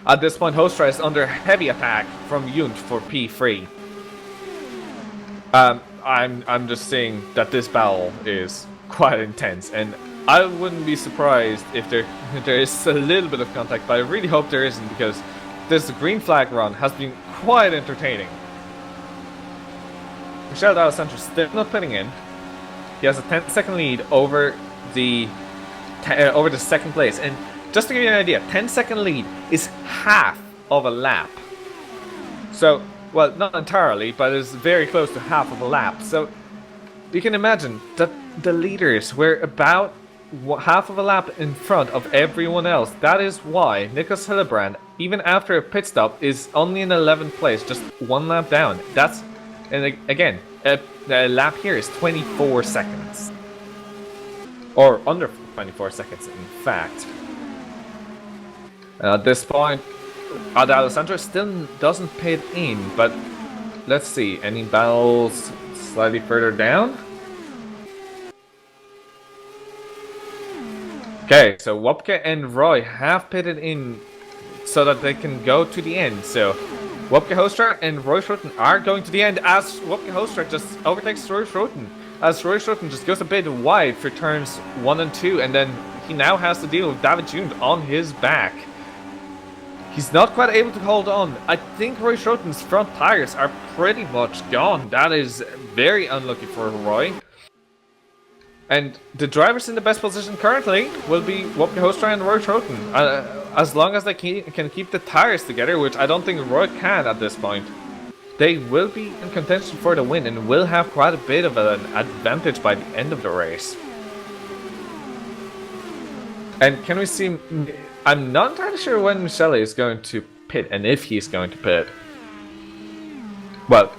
At this point Hoekstra is under heavy attack from Junt for P3. I'm just saying that this battle is quite intense, and I wouldn't be surprised if there is a little bit of contact, but I really hope there isn't, because this green flag run has been quite entertaining. Michel D'Alessandro still not putting in. He has a 10-second lead over the second place, and just to give you an idea, 10-second lead is half of a lap. So, well, not entirely, but it's very close to half of a lap. So you can imagine that the leaders were about half of a lap in front of everyone else. That is why Nicholas Hillebrand, even after a pit stop, is only in 11th place, just 1 lap down. That's, and again, a lap here is 24 seconds. Or under 24 seconds, in fact. And at this point, D'Alessandro still doesn't pit in, but let's see, any battles slightly further down? Okay, so Wopke and Roy have pitted in so that they can go to the end. So Wopke Hoekstra and Roy Schroten are going to the end, as Wopke Hoekstra just overtakes Roy Schroten. As Roy Schroten just goes a bit wide for turns 1 and 2, and then he now has to deal with David June on his back. He's not quite able to hold on. I think Roy Schroten's front tires are pretty much gone. That is very unlucky for Roy. And the drivers in the best position currently will be Wopke Hoekstra and Roy Schroten. As long as they can keep the tires together, which I don't think Roy can at this point, they will be in contention for the win and will have quite a bit of an advantage by the end of the race. And can we see... I'm not entirely sure when Michele is going to pit, and if he's going to pit. Well,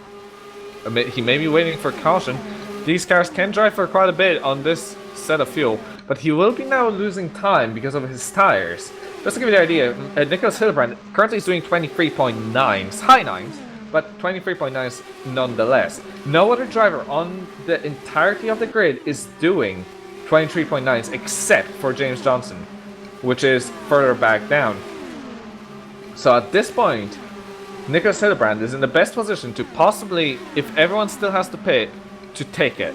he may be waiting for caution. These cars can drive for quite a bit on this set of fuel, but he will be now losing time because of his tires. Just to give you the idea, Nicholas Hildebrand currently is doing 23.9s, high 9s, but 23.9s nonetheless. No other driver on the entirety of the grid is doing 23.9s except for James Johnson, which is further back down. So at this point, Nicholas Hildebrand is in the best position to possibly, if everyone still has to pit, to take it.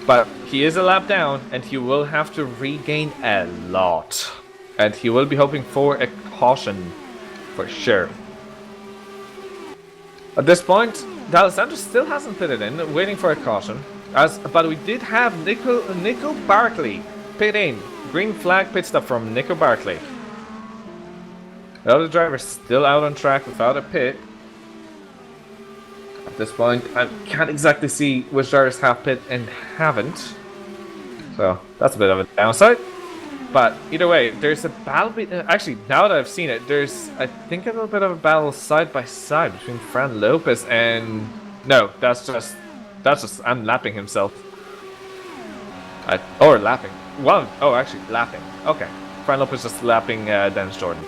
But he is a lap down and he will have to regain a lot. And he will be hoping for a caution, for sure. At this point, D'Alessandro still hasn't pitted in, waiting for a caution. But we did have Nico Barkley pit in. Green flag pit stop from Nico Barkley. The other driver still out on track without a pit. At this point, I can't exactly see which drivers have pit and haven't. So, that's a bit of a downside. But either way, there's a battle. Actually, now that I've seen it, there's, I think, a little bit of a battle side by side between Fran Lopez and. No, that's just unlapping himself. Or lapping. Well, oh, actually, lapping. Okay. Fran Lopez just lapping Dennis Jordan.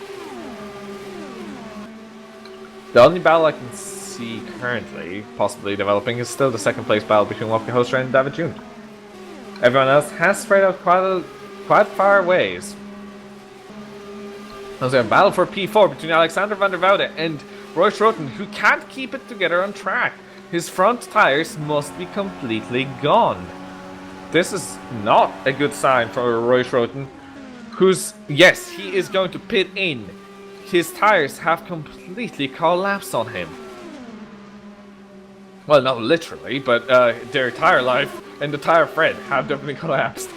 The only battle I can see currently possibly developing is still the second place battle between Wopke Hoekstra and David June. Everyone else has spread out quite far ways. There's a battle for P4 between Alexander van der Woude and Roy Schroten, who can't keep it together on track. His front tires must be completely gone. This is not a good sign for Roy Schroten, who's, yes, he is going to pit in. His tires have completely collapsed on him. Well, not literally, but their tire life and the tire thread have definitely collapsed.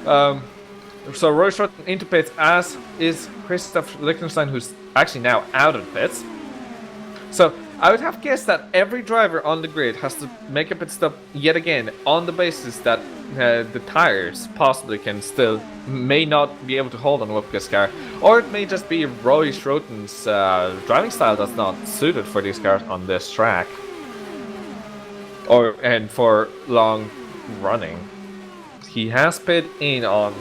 So Roy Schroten into pits, as is Christoph Lichtenstein, who's actually now out of pits. So I would have guessed that every driver on the grid has to make a pit stop yet again on the basis that the tires possibly may not be able to hold on Wopke's car, or it may just be Roy Schroten's driving style that's not suited for these cars on this track, and for long running. He has pit in on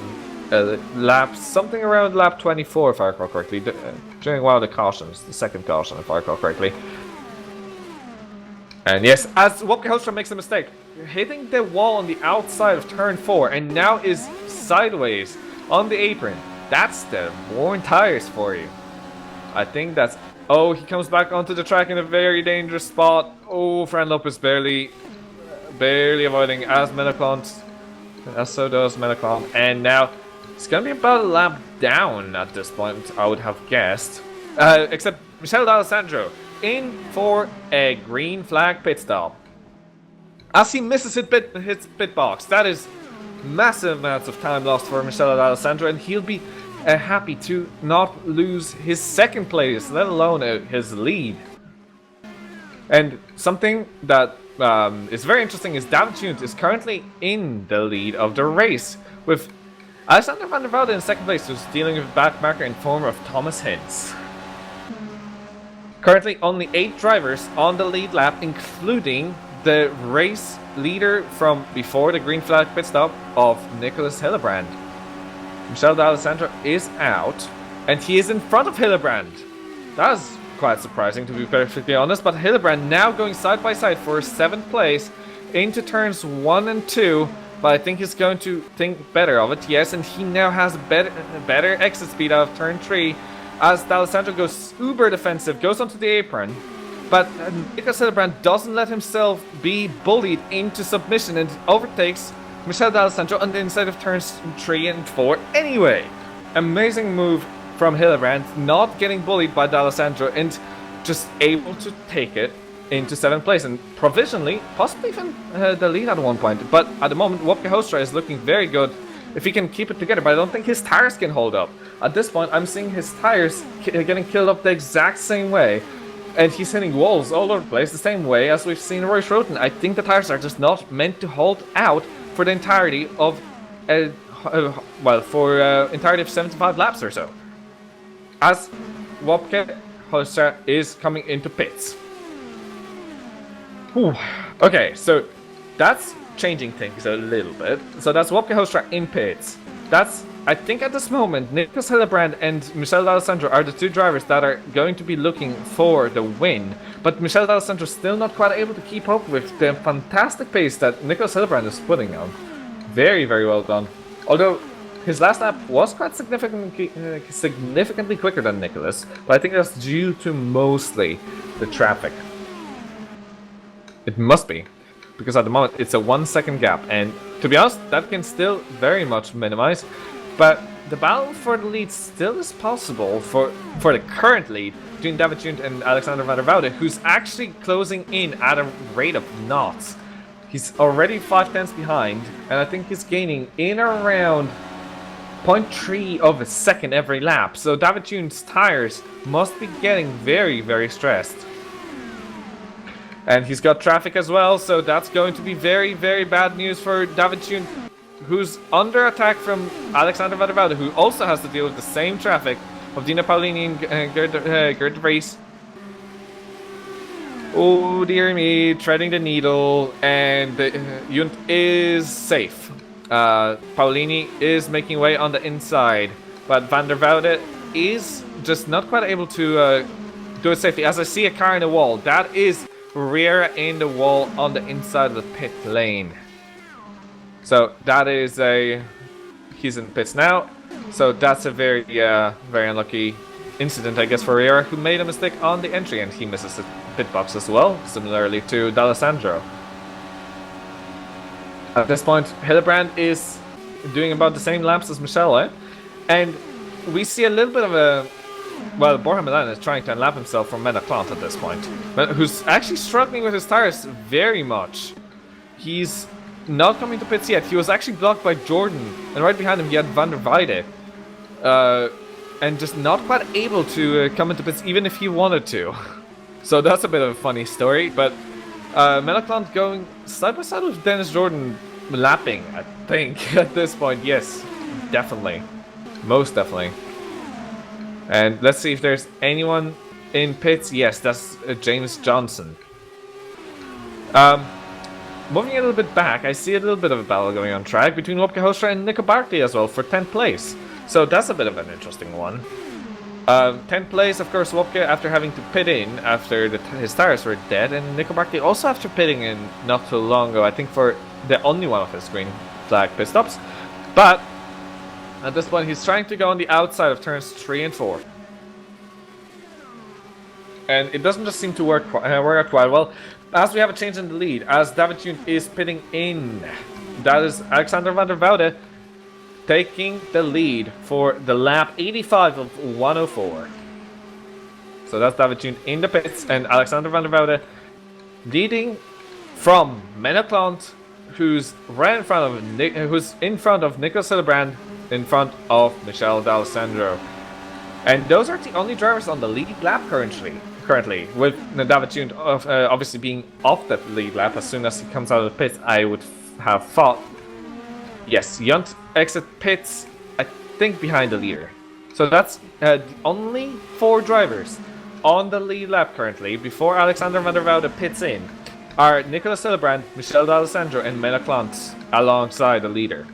something around lap 24, if I recall correctly, during one of the cautions, the second caution, if I recall correctly. And yes, as Wopke Hoekstra makes a mistake, hitting the wall on the outside of turn 4, and now is sideways on the apron. That's the worn tires for you. I think that's... Oh, he comes back onto the track in a very dangerous spot. Oh, Fran Lopez barely avoiding as so does Menaclon. And now it's gonna be about a lap down at this point, I would have guessed. Except Michele D'Alessandro in for a green flag pit stop. As he misses his pit box, that is massive amounts of time lost for Michele D'Alessandro, and he'll be happy to not lose his second place, let alone his lead. And something that is very interesting is David June is currently in the lead of the race, with Alexander van der Woude in second place, who's dealing with a back marker in form of Thomas Hintz. Currently only 8 drivers on the lead lap, including the race leader from before the green flag pit stop of Nicholas Hildebrand. Michele D'Alessandro is out, and he is in front of Hildebrand. That is quite surprising, to be perfectly honest, but Hildebrand now going side by side for 7th place into turns 1 and 2, but I think he's going to think better of it, yes, and he now has better exit speed out of turn 3, as D'Alessandro goes uber defensive, goes onto the apron, but Nicholas Hildebrand doesn't let himself be bullied into submission and overtakes Michele D'Alessandro on the inside of turns 3 and 4 anyway. Amazing move from Hildebrand, not getting bullied by D'Alessandro and just able to take it into 7th place and provisionally, possibly even the lead at one point. But at the moment, Wopke Hoekstra is looking very good if he can keep it together, but I don't think his tires can hold up. At this point, I'm seeing his tires getting killed up the exact same way, and he's hitting walls all over the place the same way as we've seen Roy Schroten. I think the tires are just not meant to hold out for the entirety of, entirety of 75 laps or so. As Wopke Hoekstra is coming into pits. Whew. Okay, so that's changing things a little bit. So that's Wopke Hoekstra in pits. That's, I think at this moment, Nicholas Hillebrand and Michel D'Alessandro are the two drivers that are going to be looking for the win. But Michel D'Alessandro is still not quite able to keep up with the fantastic pace that Nicholas Hillebrand is putting on. Very, very well done. Although his last lap was quite significantly quicker than Nicholas, but I think that's due to mostly the traffic. It must be, because at the moment it's a 1 second gap, and to be honest, that can still very much minimize. But the battle for the lead still is possible for the current lead between David June and Alexander van der Woude, who's actually closing in at a rate of knots. He's already 5/10 behind, and I think he's gaining in around 0.3 of a second every lap. So David June's tires must be getting very, very stressed. And he's got traffic as well, so that's going to be very, very bad news for David June, who's under attack from Alexander van der Woude, who also has to deal with the same traffic of Dino Paolini and Gerd de Vries. Oh dear me, treading the needle, and Junt is safe. Paolini is making way on the inside, but van der Woude is just not quite able to do it safely. As I see a car in the wall, that is rear in the wall on the inside of the pit lane. So that is he's in pits now. So that's a very very unlucky incident, I guess, for Riera, who made a mistake on the entry, and he misses the pit box as well, similarly to D'Alessandro. At this point, Hillebrand is doing about the same laps as Michele, and we see a little bit of a... Well, Borja Milan is trying to unlap himself from Menaclant at this point, but who's actually struggling with his tires very much. He's not coming to pits yet. He was actually blocked by Jordan, and right behind him he had Van der Weide. And just not quite able to come into pits even if he wanted to. So that's a bit of a funny story, but Menaclant going side by side with Dennis Jordan lapping, I think, at this point. Yes, definitely. Most definitely. And let's see if there's anyone in pits. Yes, that's James Johnson. Moving a little bit back, I see a little bit of a battle going on track between Wopke Hoekstra and Nico Barkley as well for 10th place. So that's a bit of an interesting one. 10th place, of course, Wopke after having to pit in after his tires were dead, and Nico Barkley also after pitting in not too long ago, I think for the only one of his green flag pit stops. But at this point, he's trying to go on the outside of turns 3 and 4. And it doesn't just seem to work out quite well, as we have a change in the lead, as David June is pitting in. That is Alexander van der Woude taking the lead for the lap 85 of 104. So that's David June in the pits, and Alexander van der Woude leading from Menaclant, who's right in front of who's in front of Nicolas Hillebrand, in front of Michel D'Alessandro. And those are the only drivers on the lead lap currently, with David June obviously being off that lead lap as soon as he comes out of the pits. I would have thought, yes, Junt exit pits, I think, behind the leader. So that's the only 4 drivers on the lead lap currently, before Alexander van der Woude pits in, are Nicolas Hillebrand, Michel D'Alessandro, and Menaclant alongside the leader.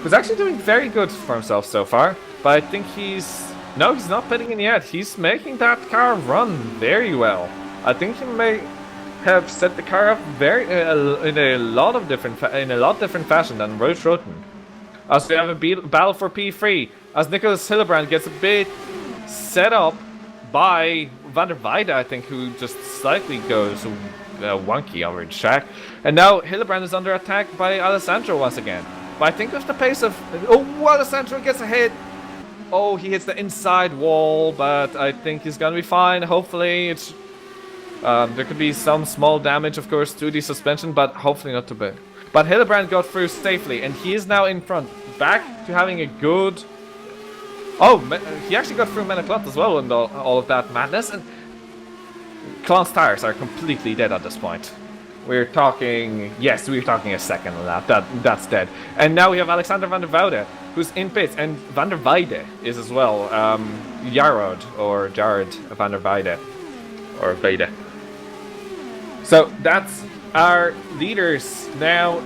Who's actually doing very good for himself so far, but I think he's not pitting in yet. He's making that car run very well. I think he may have set the car up very in a lot different fashion than Roy Schroten. As we have a battle for P3, as Nicolas Hillebrand gets a bit set up by Van der Weide, I think, who just slightly goes wonky over the track, and now Hillebrand is under attack by Alessandro once again. But I think with the pace of... Oh, Alessandro gets a hit! Oh, he hits the inside wall, but I think he's gonna be fine. Hopefully, it's... there could be some small damage, of course, to the suspension, but hopefully not too big. But Hillebrand got through safely, and he is now in front. Back to having a good... Oh, he actually got through Menaclant as well in all of that madness, and... Klant's tires are completely dead at this point. We're talking... Yes, we're talking a second lap. That's dead. And now we have Alexander van der Woude, who's in pits, and Van der Weide is as well. Jared van der Weide. Or Weide. So that's our leaders now,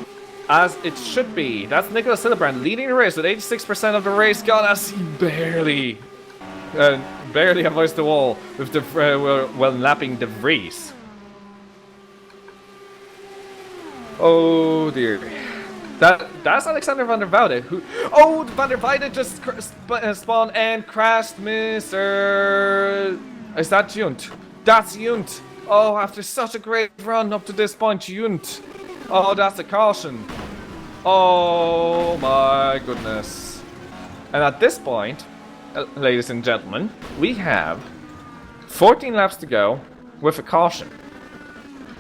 as it should be. That's Nicholas Hillebrand leading the race with 86% of the race gone as he barely avoids the wall with the while lapping De Vries. Oh dear. That's Alexander van der Woude who... Oh, van der Woude just spawned and crashed, Mr... Is that Junt? That's Junt. Oh, after such a great run up to this point, Junt. Oh, that's a caution. Oh my goodness. And at this point, ladies and gentlemen, we have 14 laps to go with a caution.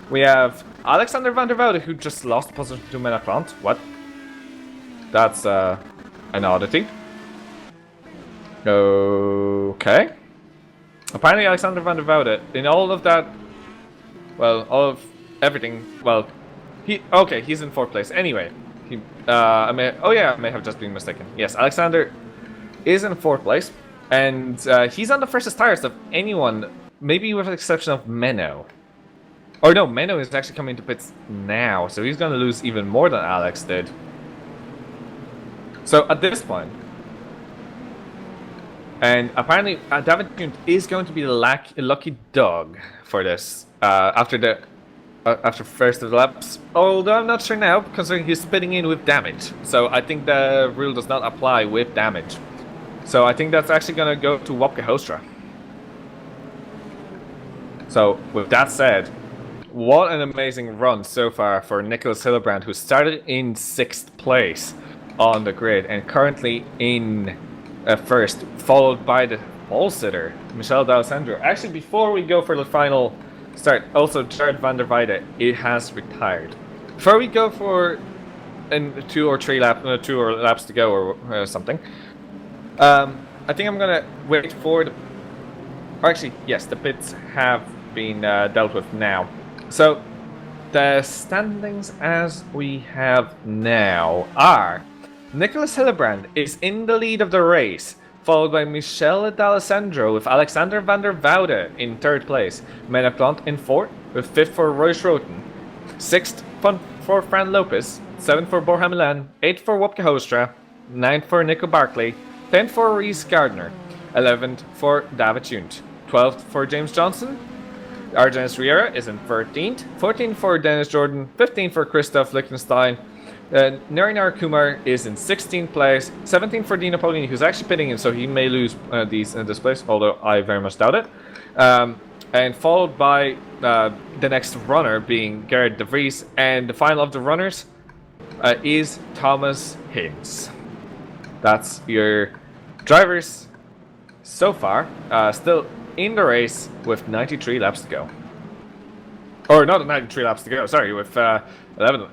We have Alexander van der Woude, who just lost position to Menaclant. What? That's an oddity. Okay. Apparently Alexander van der Woude, in all of that, well, all of everything, well, he's in 4th place. Anyway, I may have just been mistaken. Yes, Alexander is in 4th place, and he's on the freshest tires of anyone, maybe with the exception of Menno. Or no, Menno is actually coming to pits now, so he's going to lose even more than Alex did. So at this point, and apparently David Junt is going to be the lucky dog for this after first of the laps. Although I'm not sure now, considering he's spitting in with damage. So I think the rule does not apply with damage. So I think that's actually going to go to Wopke Hoekstra. So with that said, what an amazing run so far for Nicholas Hillebrand, who started in 6th place on the grid and currently in 1st, followed by the pole-sitter, Michel D'Alessandro. Actually, before we go for the final start, also Jared van der Woude, it has retired. Before we go for 2 laps to go or something, I think I'm gonna wait for the... Or actually, yes, the pits have been dealt with now. So, the standings as we have now are... Nicholas Hillebrand is in the lead of the race, followed by Michel D'Alessandro with Alexander van der Woude in 3rd place, Menaclant in 4th, with 5th for Roy Schroten, 6th for Fran Lopez, 7th for Borja Milan, 8th for Wopke Hoekstra, 9th for Nico Barkley, 10th for Reese Gardner, 11th for David Junt, 12th for James Johnson. Argenis Riera is in 13th, 14th for Dennis Jordan, 15th for Christoph Lichtenstein. Narinar Kumar is in 16th place, 17th for Dino Paulini, who's actually pitting in, so he may lose this place, although I very much doubt it. And followed by the next runner being Gerrit De Vries, and the final of the runners is Thomas Hinz. That's your drivers so far, still in the race with 93 laps to go. Or not 93 laps to go, sorry, with 11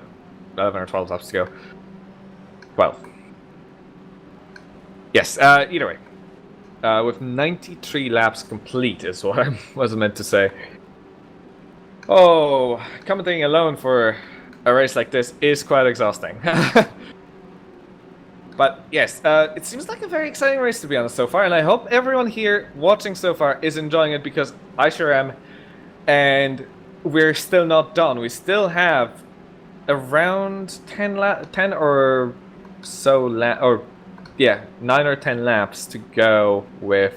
or 12 laps to go. Well, yes, either way. With 93 laps complete is what I was meant to say. Oh, commentating alone for a race like this is quite exhausting. But yes, it seems like a very exciting race to be honest so far, and I hope everyone here watching so far is enjoying it, because I sure am. And we're still not done. We still have around 10 or so 9 or 10 laps to go with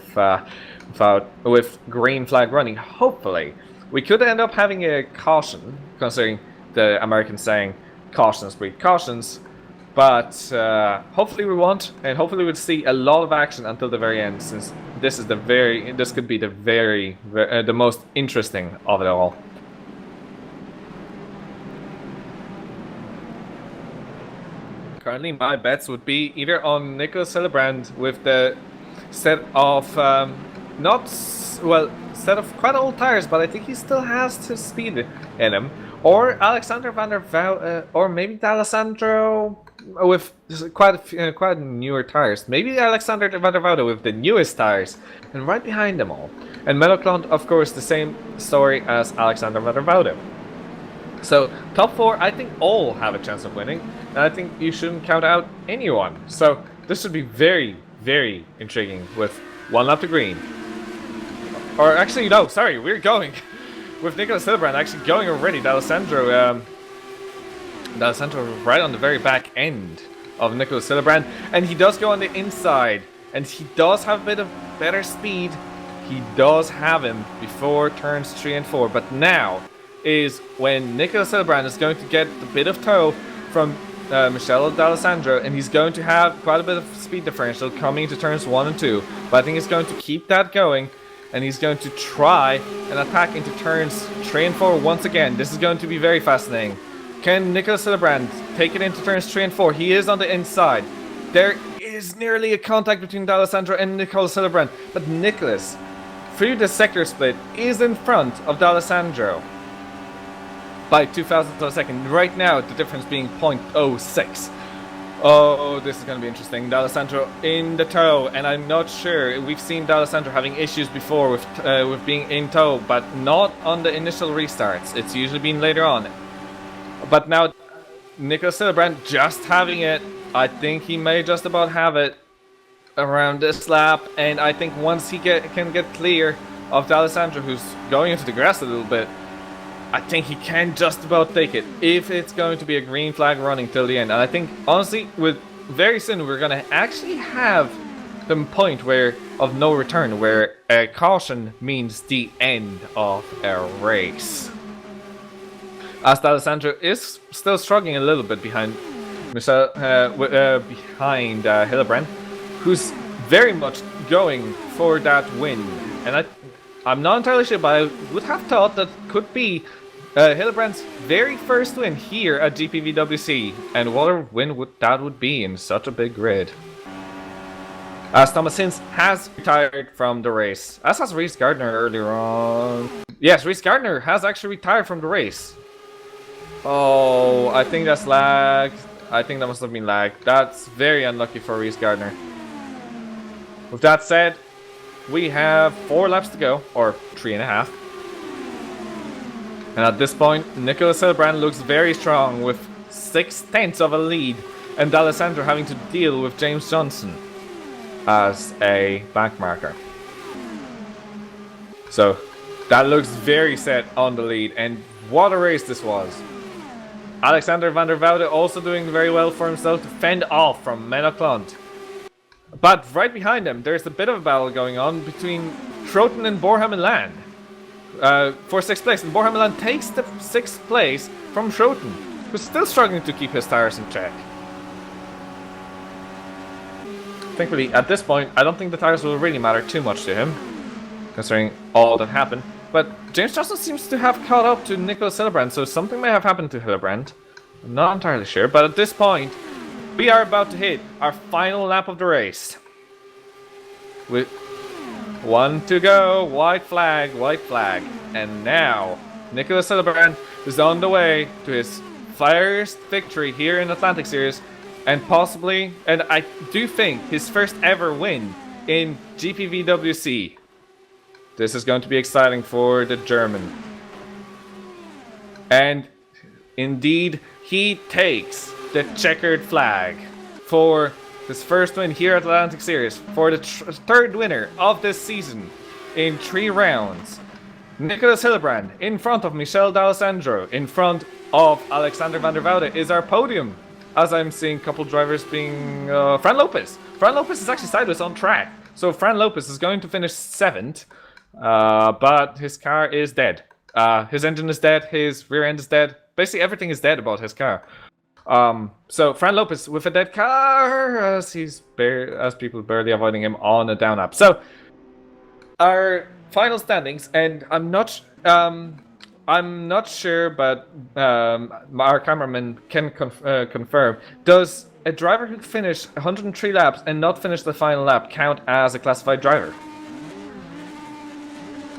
green flag running. Hopefully we could end up having a caution, considering the Americans saying cautions breed cautions, but hopefully we won't, and hopefully we'll see a lot of action until the very end, since this could be the most interesting of it all. Currently, my bets would be either on Nicholas Hillebrand with the set of set of quite old tires, but I think he still has the speed in him, or Alexander van der Woude, or maybe D'Alessandro with quite newer tires. Maybe Alexander van der Woude with the newest tires, and right behind them all. And Menaclant, of course, the same story as Alexander van der Woude. So, top 4, I think all have a chance of winning, and I think you shouldn't count out anyone. So, this should be very, very intriguing with 1 lap to green. Or actually, no, sorry, we're going with Nicholas Hildebrand actually going already. D'Alessandro right on the very back end of Nicholas Hildebrand, and he does go on the inside, and he does have a bit of better speed. He does have him before turns 3 and 4, but now is when Nicholas Hildebrand is going to get a bit of tow from Michele D'Alessandro, and he's going to have quite a bit of speed differential coming into turns 1 and 2. But I think he's going to keep that going, and he's going to try and attack into turns 3 and 4 once again. This is going to be very fascinating. Can Nicholas Hildebrand take it into turns 3 and 4? He is on the inside. There is nearly a contact between D'Alessandro and Nicholas Hildebrand, but Nicholas, through the sector split, is in front of D'Alessandro by 2,000th of a second. Right now, the difference being 0.06. Oh, this is going to be interesting. D'Alessandro in the tow, and I'm not sure. We've seen D'Alessandro having issues before with being in tow, but not on the initial restarts. It's usually been later on. But now, Nicholas Hildebrand just having it. I think he may just about have it around this lap, and I think once he can get clear of D'Alessandro, who's going into the grass a little bit, I think he can just about take it if it's going to be a green flag running till the end. And I think, honestly, very soon we're going to actually have the point of no return, where a caution means the end of a race. As D'Alessandro is still struggling a little bit behind Hildebrand, who's very much going for that win. And I'm not entirely sure, but I would have thought that could be Hildebrand's very first win here at GPVWC, and what a win that would be in such a big grid. As Thomas Hinz has retired from the race, as has Reese Gardner earlier on. Yes, Reese Gardner has actually retired from the race. Oh, I think that's lagged. I think that must have been lagged. That's very unlucky for Reese Gardner. With that said, we have 4 laps to go, or 3.5. And at this point, Nicholas Hildebrand looks very strong with 6/10 of a lead, and D'Alessandro having to deal with James Johnson as a back marker. So that looks very set on the lead, and what a race this was. Alexander van der Woude also doing very well for himself to fend off from Menaclont. But right behind him, there's a bit of a battle going on between Troten and Borham and Land for 6th place. And Borham and Land takes the 6th place from Troten, who's still struggling to keep his tires in check. Thankfully, at this point, I don't think the tires will really matter too much to him, considering all that happened. But James Johnson seems to have caught up to Nicholas Hildebrand, so something may have happened to Hildebrand. I'm not entirely sure, but at this point, we are about to hit our final lap of the race. With 1 to go, white flag, and now Nicholas Hildebrand is on the way to his first victory here in Atlantic Series, and possibly, and I do think, his first ever win in GPVWC. This is going to be exciting for the German. And indeed, he takes the checkered flag for his first win here at Atlantic Series, for the 3rd winner of this season in 3 rounds. Nicholas Hildebrand in front of Michele D'Alessandro, in front of Alexander van der Woude is our podium. As I'm seeing a couple drivers being Fran Lopez. Fran Lopez is actually sideways on track, so Fran Lopez is going to finish 7th. But his car is dead. His engine is dead, his rear end is dead. Basically everything is dead about his car. So Fran Lopez with a dead car, as people barely avoiding him on a down up. So our final standings, and I'm not sure, but our cameraman can confirm. Does a driver who finished 103 laps and not finish the final lap count as a classified driver?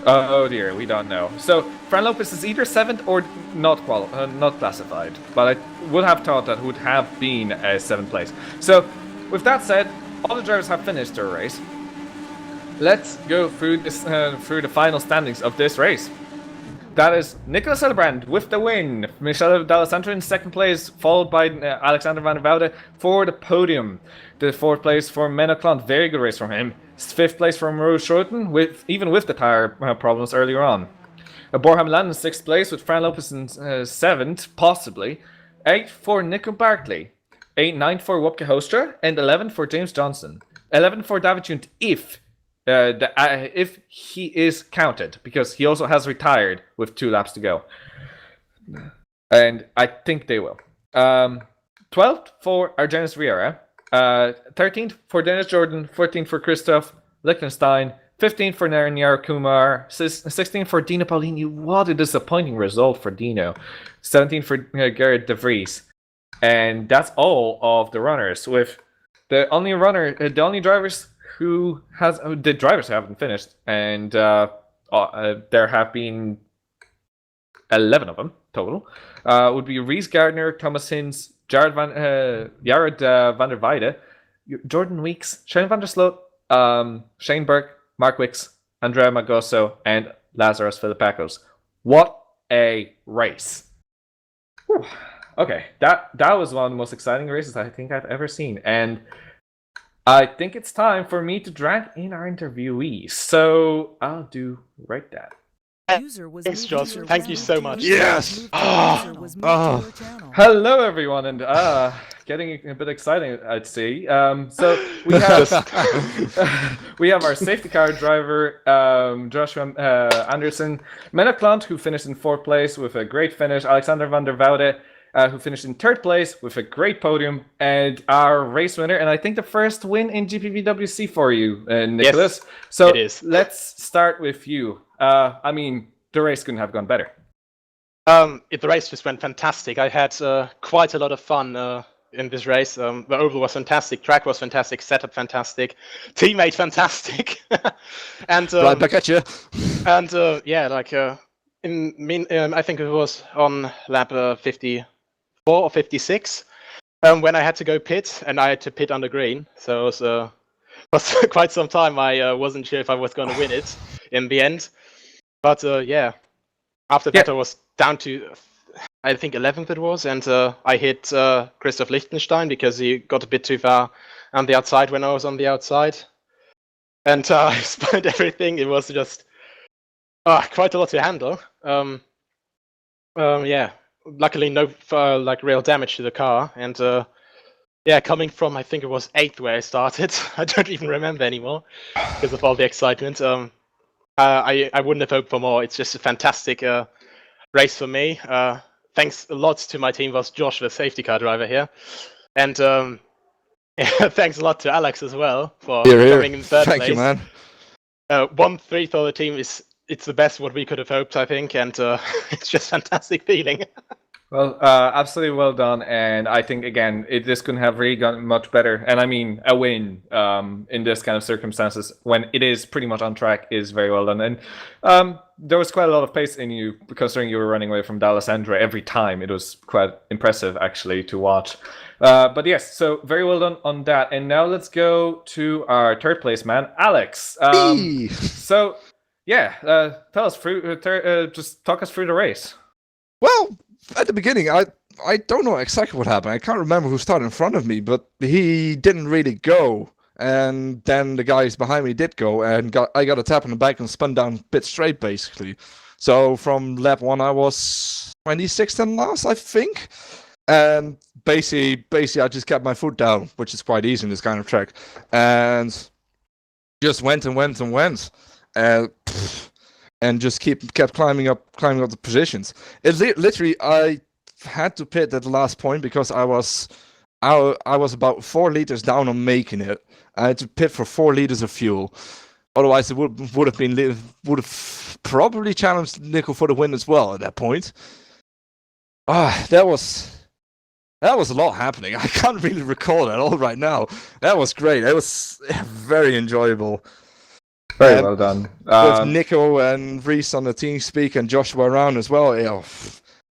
Oh dear, we don't know. So Fran Lopez is either 7th or not classified, but I would have thought that would have been a 7th place. So with that said, all the drivers have finished their race. Let's go through this through the final standings of this race. That is Nicholas Hildebrand with the win, Michele D'Alessandro in 2nd place, followed by Alexander van der Woude for the podium. The 4th place for Menaclont, very good race from him. 5th place from Roos Schoten, even with the tire problems earlier on. Borham Land in 6th place with Fran Lopez in 7th, possibly. 8 for Nico Barkley. 9 for Wopke Hostra, and 11 for James Johnson. 11 for David Junt if he is counted, because he also has retired with 2 laps to go. And I think they will. 12th for Argenis Riera. 13th for Dennis Jordan. 14th for Christoph Liechtenstein. 15th for Naranyar Kumar. 16th for Dino Paulini. What a disappointing result for Dino. 17th for Gerrit de Vries. And that's all of the runners. With the only drivers who the drivers haven't finished, and there have been 11 of them total. Would be Reese Gardner, Thomas Hins, Jared van der Weide, Jordan Weeks, Shane van der Sloot, Shane Burke, Mark Wicks, Andrea Magoso, and Lazarus Filipakos. What a race! Whew. Okay, that was one of the most exciting races I think I've ever seen, and I think it's time for me to drag in our interviewees. So I'll do right that. Thanks, Josh. Thank you so much. Yes! Hello, everyone, and getting a bit exciting, I'd say. So we have we have our safety car driver, Joshua Anderson, Menno Klant, who finished in 4th place with a great finish, Alexander van der Woude, who finished in 3rd place with a great podium, and our race winner, and I think the first win in GPVWC for you, Nicholas. Yes, so it is. Let's start with you. I mean, the race couldn't have gone better. The race just went fantastic. I had quite a lot of fun in this race. The oval was fantastic, track was fantastic, setup fantastic, teammate fantastic, and Right back at you. And I think it was on lap 54 or 56 when I had to go pit, and I had to pit on the green. So it was quite some time. I wasn't sure if I was going to win it in the end. But after that I was down to, I think 11th it was, and I hit Christoph Liechtenstein because he got a bit too far on the outside when I was on the outside. And I spun everything. It was just quite a lot to handle. Luckily no real damage to the car, and coming from, I think it was 8th where I started. I don't even remember anymore because of all the excitement. I wouldn't have hoped for more. It's just a fantastic race for me. Thanks a lot to my team, was Josh, the safety car driver here, and thanks a lot to Alex as well for coming in 3rd place. Thank you, man. 1-3 for the team it's the best what we could have hoped, I think, and it's just fantastic feeling. Well, absolutely well done, and I think, again, this couldn't have really gone much better. And I mean, a win in this kind of circumstances, when it is pretty much on track, is very well done. And there was quite a lot of pace in you, considering you were running away from D'Alessandro every time. It was quite impressive, actually, to watch. But yes, so very well done on that. And now let's go to our 3rd place man, Alex. So, yeah, tell us just talk us through the race. Well, at the beginning, I don't know exactly what happened. I can't remember who started in front of me, but he didn't really go. And then the guys behind me did go, and I got a tap on the back and spun down pit straight, basically. So from lap 1, I was 26th and last, I think. And basically, I just kept my foot down, which is quite easy in this kind of track. And just went and went and went. And just kept climbing up the positions. Literally, I had to pit at the last point because I was about 4 liters down on making it. I had to pit for 4 liters of fuel. Otherwise, it would have probably challenged Nico for the win as well at that point. That was a lot happening. I can't really recall it all right now. That was great. It was very enjoyable. Very well done. With Nico and Reese on the team speak and Joshua around as well.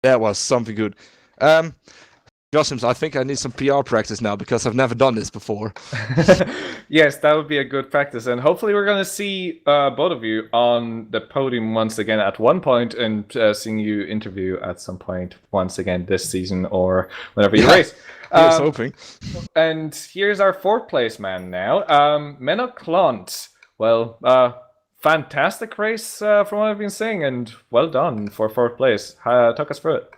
That was something good. Josh, I think I need some PR practice now because I've never done this before. Yes, that would be a good practice. And hopefully we're going to see both of you on the podium once again at one point, and seeing you interview at some point once again this season or whenever you race. I was hoping. And here's our 4th place man now, Menno Klant. Well, fantastic race from what I've been seeing, and well done for 4th place. Talk us through it.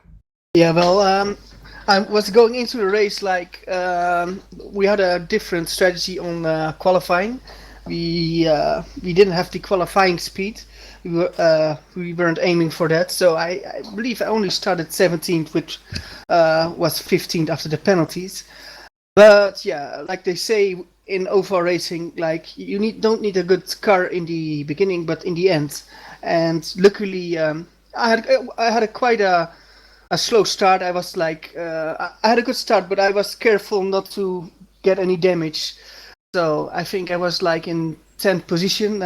Yeah, well, I was going into the race like we had a different strategy on qualifying. We didn't have the qualifying speed. We weren't aiming for that. So I believe I only started 17th, which was 15th after the penalties. But yeah, like they say in oval racing, like you don't need a good car in the beginning, but in the end. And luckily, I had quite a slow start. I was like, I had a good start, but I was careful not to get any damage. So I think I was like in 10th position.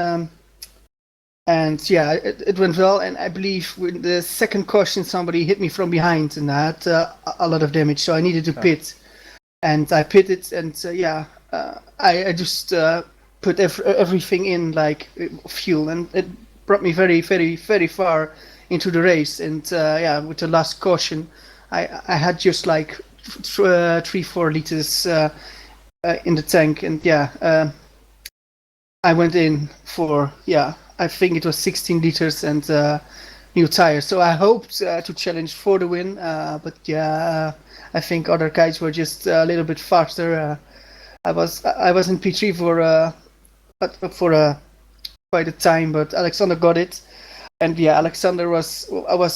And yeah, it went well. And I believe with the second caution, somebody hit me from behind, and I had a lot of damage. So I needed to pit. And I pitted, and I just put everything in, like fuel, and it brought me very, very, very far into the race. And with the last caution, I had just like 3-4 liters in the tank, and I went in for I think it was 16 liters and new tires. So I hoped to challenge for the win, but I think other guys were just a little bit faster. I was in P3 for quite a time, but Alexander got it, and Alexander was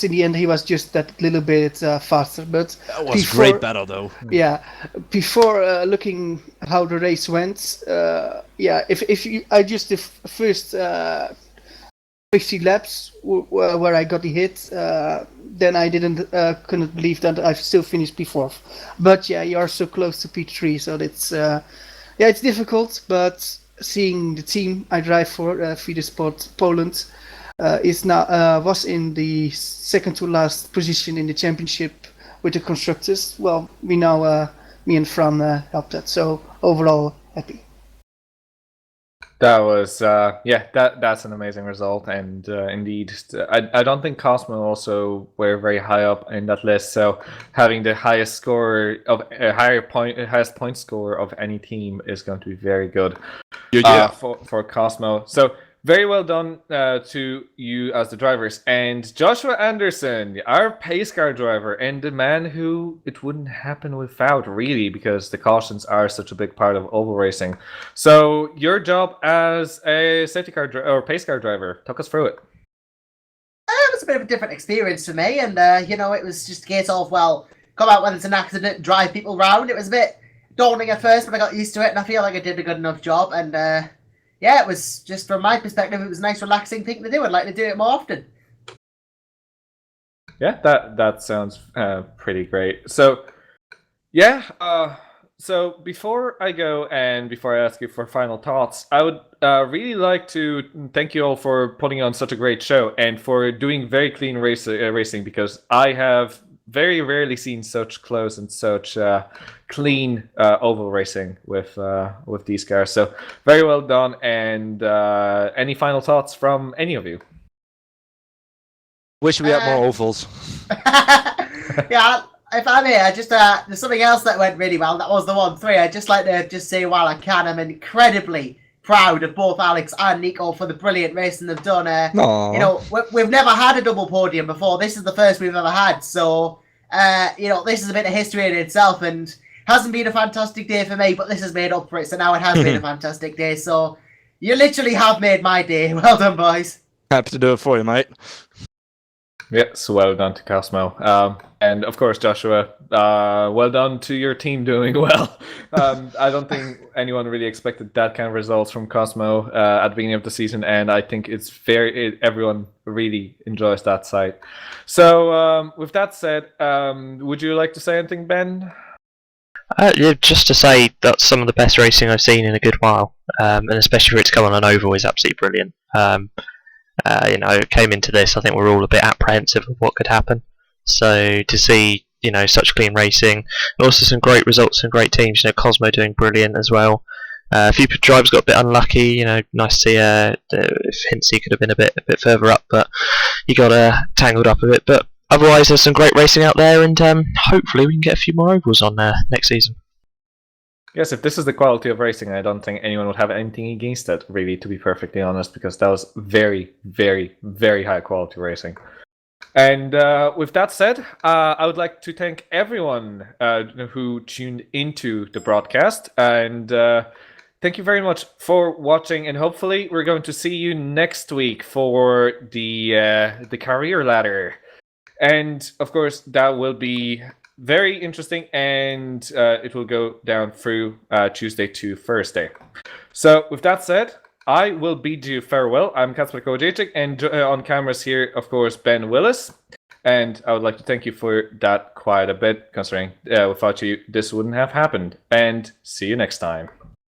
in the end. He was just that little bit faster. But that was great battle though. Yeah, before looking how the race went, I just the first 50 laps where I got the hit, then I couldn't believe that I still finished P4. But you are so close to P3, so it's it's difficult. But seeing the team I drive for, Sport Poland, was in the second to last position in the championship with the constructors. Well, we know me and Fran helped that, so overall happy. That was that's an amazing result, and indeed, I don't think Cosmo also were very high up in that list. So having the highest score of highest point score of any team is going to be very good for Cosmo. So very well done to you as the drivers, and Joshua Anderson, our pace car driver, and the man who it wouldn't happen without, really, because the cautions are such a big part of oval racing. So your job as a safety car or pace car driver, talk us through it. It was a bit of a different experience for me, and it was just a case of, well, come out when it's an accident, drive people round. It was a bit daunting at first, but I got used to it, and I feel like I did a good enough job, and it was just, from my perspective, it was a nice, relaxing thing to do. I'd like to do it more often. Yeah, that sounds pretty great. So, so before I go and before I ask you for final thoughts, I would really like to thank you all for putting on such a great show and for doing very clean racing, because I have very rarely seen such close and such clean oval racing with these cars. So very well done. And any final thoughts from any of you? Wish we had more ovals. If I may, I just there's something else that went really well. That was the 1-3. I'd just like to say while I can, I'm incredibly proud of both Alex and Nico for the brilliant racing they've done. We've never had a double podium before. This is the first we've ever had. So, this is a bit of history in itself, and hasn't been a fantastic day for me, but this has made up for it. So now it has been a fantastic day. So you literally have made my day. Well done, boys. Happy to do it for you, mate. Yes, well done to Cosmo. And of course, Joshua, well done to your team doing well. I don't think anyone really expected that kind of results from Cosmo at the beginning of the season, and I think everyone really enjoys that site. So with that said, would you like to say anything, Ben? Just to say that's some of the best racing I've seen in a good while, and especially for it to come on an oval is absolutely brilliant. Came into this, I think we're all a bit apprehensive of what could happen. So to see, such clean racing, and also some great results and great teams. Cosmo doing brilliant as well. A few drivers got a bit unlucky. Nice to see if Hintsey could have been a bit further up, but he got tangled up a bit. But otherwise, there's some great racing out there, and hopefully we can get a few more ovals on next season. Yes, if this is the quality of racing, I don't think anyone would have anything against it, really, to be perfectly honest, because that was very, very, very high quality racing. And with that said, I would like to thank everyone who tuned into the broadcast, and thank you very much for watching, and hopefully we're going to see you next week for the career ladder. And of course, that will be very interesting, and it will go down through Tuesday to Thursday. So with that said, I will bid you farewell. I'm Kacper Kolodziejczyk, and on cameras here, of course, Ben Willis. And I would like to thank you for that quite a bit, considering without you, this wouldn't have happened. And see you next time.